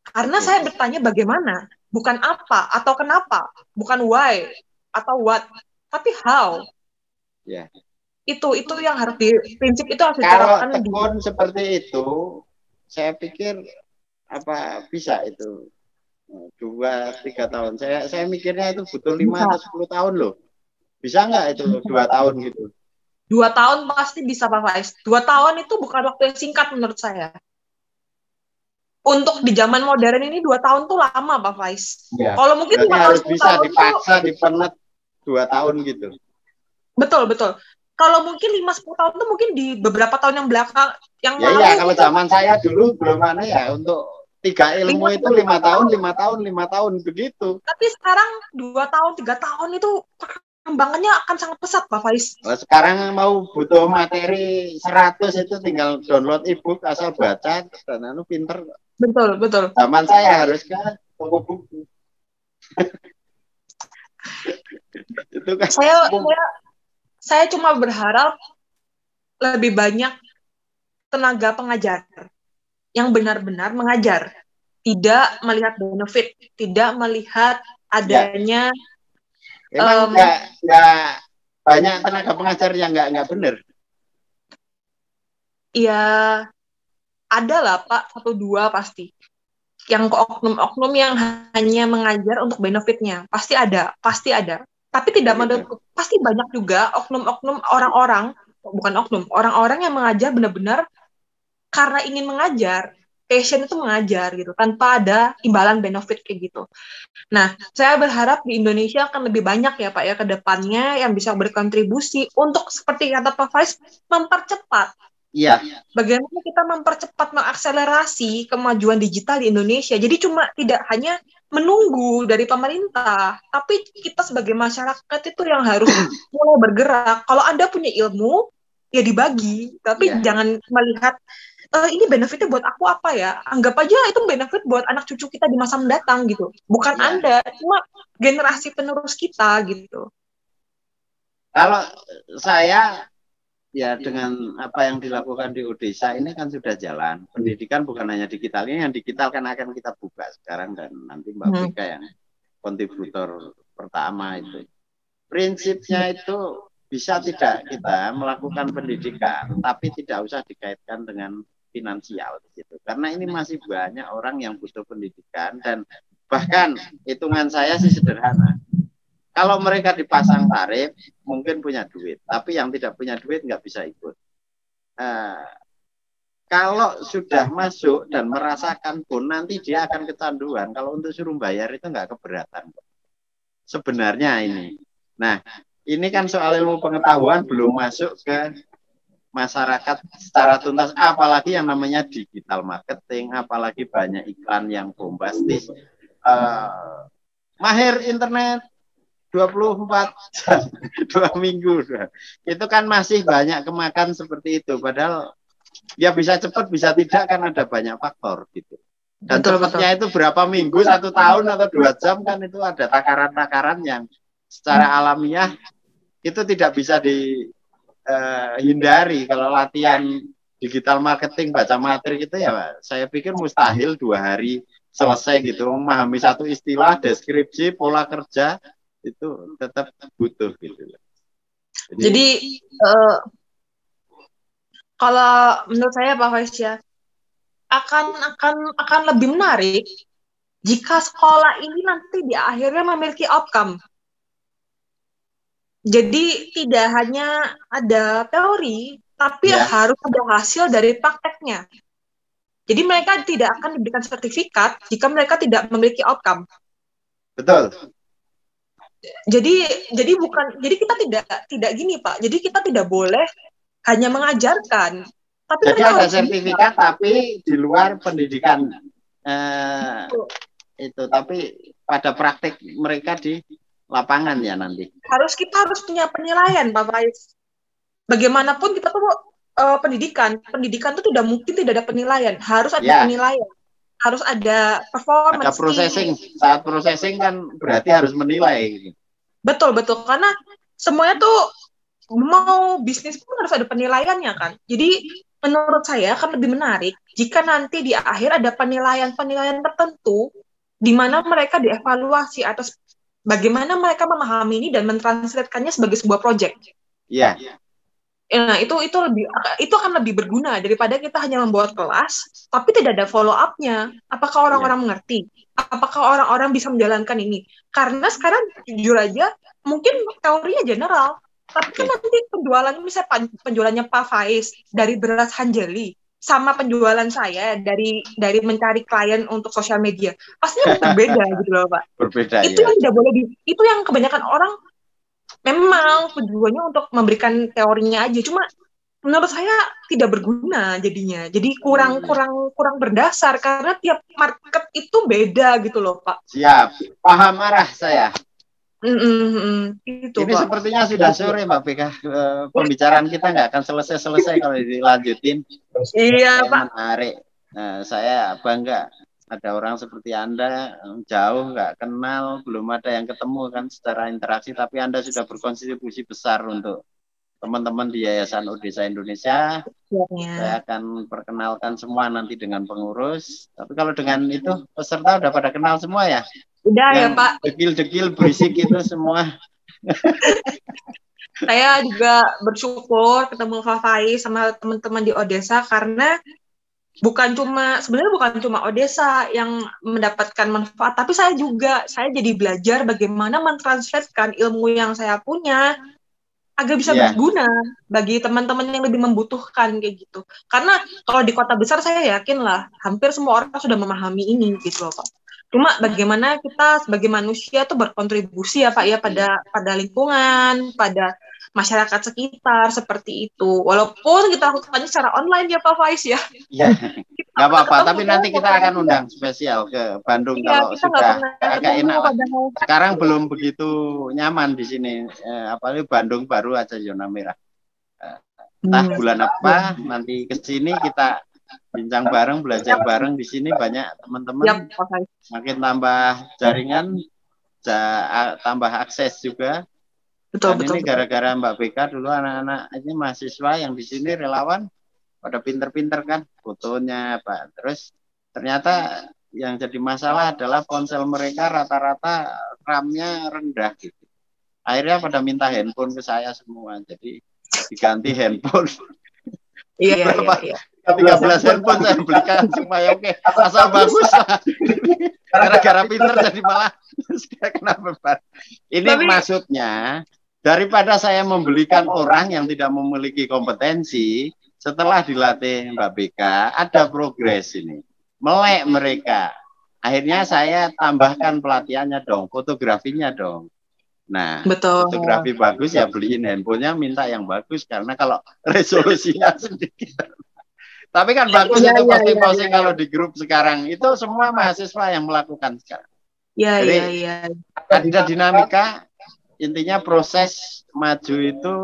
Karena saya bertanya bagaimana, bukan apa atau kenapa, bukan why atau what, tapi how. Itu yang harus prinsip itu harus diterapkan. Kalau tekun seperti itu, saya pikir bisa itu 2-3 tahun. Saya mikirnya itu butuh 5 atau 10 tahun loh. Bisa nggak itu 2 tahun gitu? 2 tahun pasti bisa Pak Faiz. 2 tahun itu bukan waktu yang singkat menurut saya. Untuk di zaman modern ini 2 tahun tuh lama Pak Faiz. Kalau mungkin 4 harus bisa dipaksa dipenet 2 tahun gitu. Betul. Kalau mungkin 5-10 tahun tuh mungkin di beberapa tahun yang belakang yang lalu. Iya, kalau zaman saya dulu belum ada ya untuk 3 ilmu itu 5 tahun begitu. Tapi sekarang 2 tahun, 3 tahun itu perkembangannya akan sangat pesat Pak Faiz. Sekarang mau butuh materi 100 itu tinggal download e-book asal baca dan pinter. Betul. Zaman saya harus ke toko buku. Itu kan. Saya cuma berharap lebih banyak tenaga pengajar yang benar-benar mengajar, tidak melihat benefit, tidak melihat adanya emang nggak banyak tenaga pengajar yang nggak benar. Ya ada lah Pak, 1-2 pasti. Yang ke oknum-oknum yang hanya mengajar untuk benefitnya. Pasti ada. Tapi tidak menurutku, pasti banyak juga oknum-oknum orang-orang, bukan oknum, orang-orang yang mengajar benar-benar karena ingin mengajar, passion itu mengajar gitu, tanpa ada imbalan benefit kayak gitu. Nah, saya berharap di Indonesia akan lebih banyak ya Pak ya ke depannya yang bisa berkontribusi untuk seperti kata Pak Faiz, mempercepat. Iya. Bagaimana kita mempercepat, mengakselerasi kemajuan digital di Indonesia. Jadi cuma tidak hanya menunggu dari pemerintah, tapi kita sebagai masyarakat itu yang harus mulai bergerak. Kalau Anda punya ilmu, ya dibagi. Tapi jangan melihat ini benefitnya buat aku apa ya? Anggap aja itu benefit buat anak cucu kita di masa mendatang gitu. Bukan Anda, cuma generasi penerus kita gitu. Kalau saya ya dengan apa yang dilakukan di Odesa ini kan sudah jalan. Pendidikan bukan hanya digital, ini yang digital kan akan kita buka sekarang dan nanti Mbak Vika yang kontributor pertama itu. Prinsipnya itu bisa tidak kita melakukan pendidikan, tapi tidak usah dikaitkan dengan finansial gitu. Karena ini masih banyak orang yang butuh pendidikan dan bahkan hitungan saya sih sederhana. Kalau mereka dipasang tarif, mungkin punya duit. Tapi yang tidak punya duit nggak bisa ikut. Kalau sudah masuk dan merasakan pun, nanti dia akan kecanduan. Kalau untuk suruh bayar itu nggak keberatan. Sebenarnya ini. Nah, ini kan soal ilmu pengetahuan belum masuk ke masyarakat secara tuntas. Apalagi yang namanya digital marketing, apalagi banyak iklan yang bombastis. Mahir internet, 24 jam, 2 minggu. Itu kan masih banyak kemakan seperti itu. Padahal ya bisa cepat, bisa tidak kan ada banyak faktor gitu. Dan cepatnya itu berapa minggu, 1 tahun atau 2 jam kan itu ada takaran-takaran yang secara alamiah itu tidak bisa dihindari. Kalau latihan digital marketing, baca materi itu ya saya pikir mustahil 2 hari selesai gitu. Memahami satu istilah, deskripsi, pola kerja, itu tetap butuh gitu. Jadi kalau menurut saya Pak Faiz ya akan lebih menarik jika sekolah ini nanti di akhirnya memiliki outcome. Jadi tidak hanya ada teori, tapi harus ada hasil dari prakteknya. Jadi mereka tidak akan diberikan sertifikat jika mereka tidak memiliki outcome. Betul. Jadi kita tidak gini Pak. Jadi kita tidak boleh hanya mengajarkan. Tapi jadi ada sertifikat tapi di luar pendidikan itu. Tapi pada praktek mereka di lapangan ya nanti. Kita harus punya penilaian Pak Faiz. Bagaimanapun kita tuh pendidikan itu tidak mungkin tidak ada penilaian. Harus ada penilaian. Harus ada performance. Ada processing. Saat processing kan berarti harus menilai. Betul. Karena semuanya tuh mau bisnis pun harus ada penilaiannya kan. Jadi menurut saya akan lebih menarik jika nanti di akhir ada penilaian tertentu di mana mereka dievaluasi atas bagaimana mereka memahami ini dan mentranslatekannya sebagai sebuah proyek. Iya. Nah, itu akan lebih berguna daripada kita hanya membuat kelas tapi tidak ada follow up-nya. Apakah orang-orang mengerti? Apakah orang-orang bisa menjalankan ini? Karena sekarang jujur aja mungkin teorinya general, tapi kan nanti penjualannya misalnya penjualannya Pak Faiz dari beras Hanjeli sama penjualan saya dari mencari klien untuk sosial media pastinya berbeda gitu loh Pak. Berbeda. Itu yang tidak boleh itu yang kebanyakan orang memang tujuannya untuk memberikan teorinya aja, cuma menurut saya tidak berguna jadinya. Jadi kurang berdasar karena tiap market itu beda gitu loh Pak. Siap, paham arah saya. Itu, ini Pak. Sepertinya sudah sore Mbak Vika. Pembicaraan kita nggak akan selesai kalau dilanjutin. Iya Pak. Menarik. Saya bangga ada orang seperti Anda, jauh nggak kenal, belum ada yang ketemu kan secara interaksi, tapi Anda sudah berkontribusi besar untuk teman-teman di Yayasan Odesa Indonesia. Saya akan perkenalkan semua nanti dengan pengurus. Tapi kalau dengan itu peserta udah pada kenal semua ya? Udah ya Yang Pak. dekil-dekil berisik itu semua. Saya juga bersyukur ketemu Fafai sama teman-teman di Odesa karena sebenarnya bukan cuma Odesa yang mendapatkan manfaat, tapi saya jadi belajar bagaimana mentranslatekan ilmu yang saya punya agar bisa berguna bagi teman-teman yang lebih membutuhkan kayak gitu. Karena kalau di kota besar saya yakin lah hampir semua orang sudah memahami ini gitu loh Pak. Cuma bagaimana kita sebagai manusia tuh berkontribusi ya Pak ya pada lingkungan, pada masyarakat sekitar seperti itu. Walaupun kita lakukannya secara online ya Pak Faiz ya. Iya. Nggak apa-apa, tapi nanti kita akan undang spesial ke Bandung kalau sudah agak enak lah. Sekarang belum begitu nyaman di sini, apalagi Bandung baru aja zona merah. Entah bulan apa nanti ke sini kita bincang bareng, belajar bareng di sini banyak teman-teman. Makin tambah jaringan, tambah akses juga. Dan ini gara-gara Mbak Beka dulu anak-anak ini mahasiswa yang di sini relawan pada pinter-pinter kan fotonya Pak. Terus ternyata yang jadi masalah adalah ponsel mereka rata-rata RAM-nya rendah gitu. Akhirnya pada minta handphone ke saya semua. Jadi diganti handphone. Iya. 13 handphone saya belikan supaya oke, asal bagus lah. Gara-gara pinter jadi malah kena beban. Ini maksudnya daripada saya membelikan orang yang tidak memiliki kompetensi, setelah dilatih Mbak Beka, ada progres ini. Melek mereka. Akhirnya saya tambahkan pelatihannya dong, fotografinya dong. Nah, fotografi bagus ya beliin handphonenya, minta yang bagus. Karena kalau resolusinya sedikit. Tapi kan bagus itu posting-posting kalau di grup sekarang. Itu semua mahasiswa yang melakukan sekarang. Jadi ada dinamika, intinya proses maju itu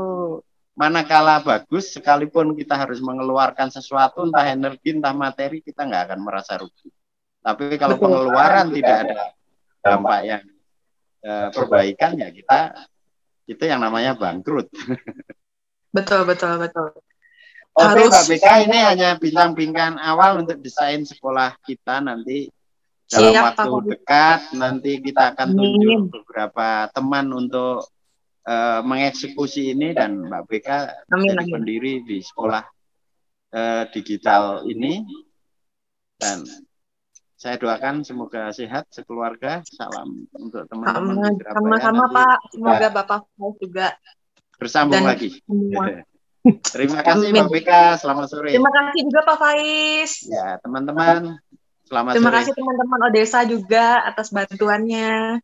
manakala bagus, sekalipun kita harus mengeluarkan sesuatu, entah energi, entah materi, kita nggak akan merasa rugi. Tapi kalau pengeluaran tidak ada dampak yang perbaikan, ya kita itu yang namanya bangkrut. Betul. Oke, Mbak Beka, ini hanya bincang-bincang awal untuk desain sekolah kita nanti dalam waktu dekat. Nanti kita akan tunjuk beberapa teman untuk mengeksekusi ini, dan Mbak Beka jadi pendiri di sekolah digital ini. Dan saya doakan semoga sehat sekeluarga. Salam untuk teman-teman. Sama-sama Pak, semoga Bapak juga bersambung lagi. Terima kasih Mbak Beka, selamat sore. Terima kasih juga Pak Faiz. Ya teman-teman, selamat sore. Terima kasih teman-teman Odesa juga atas bantuannya.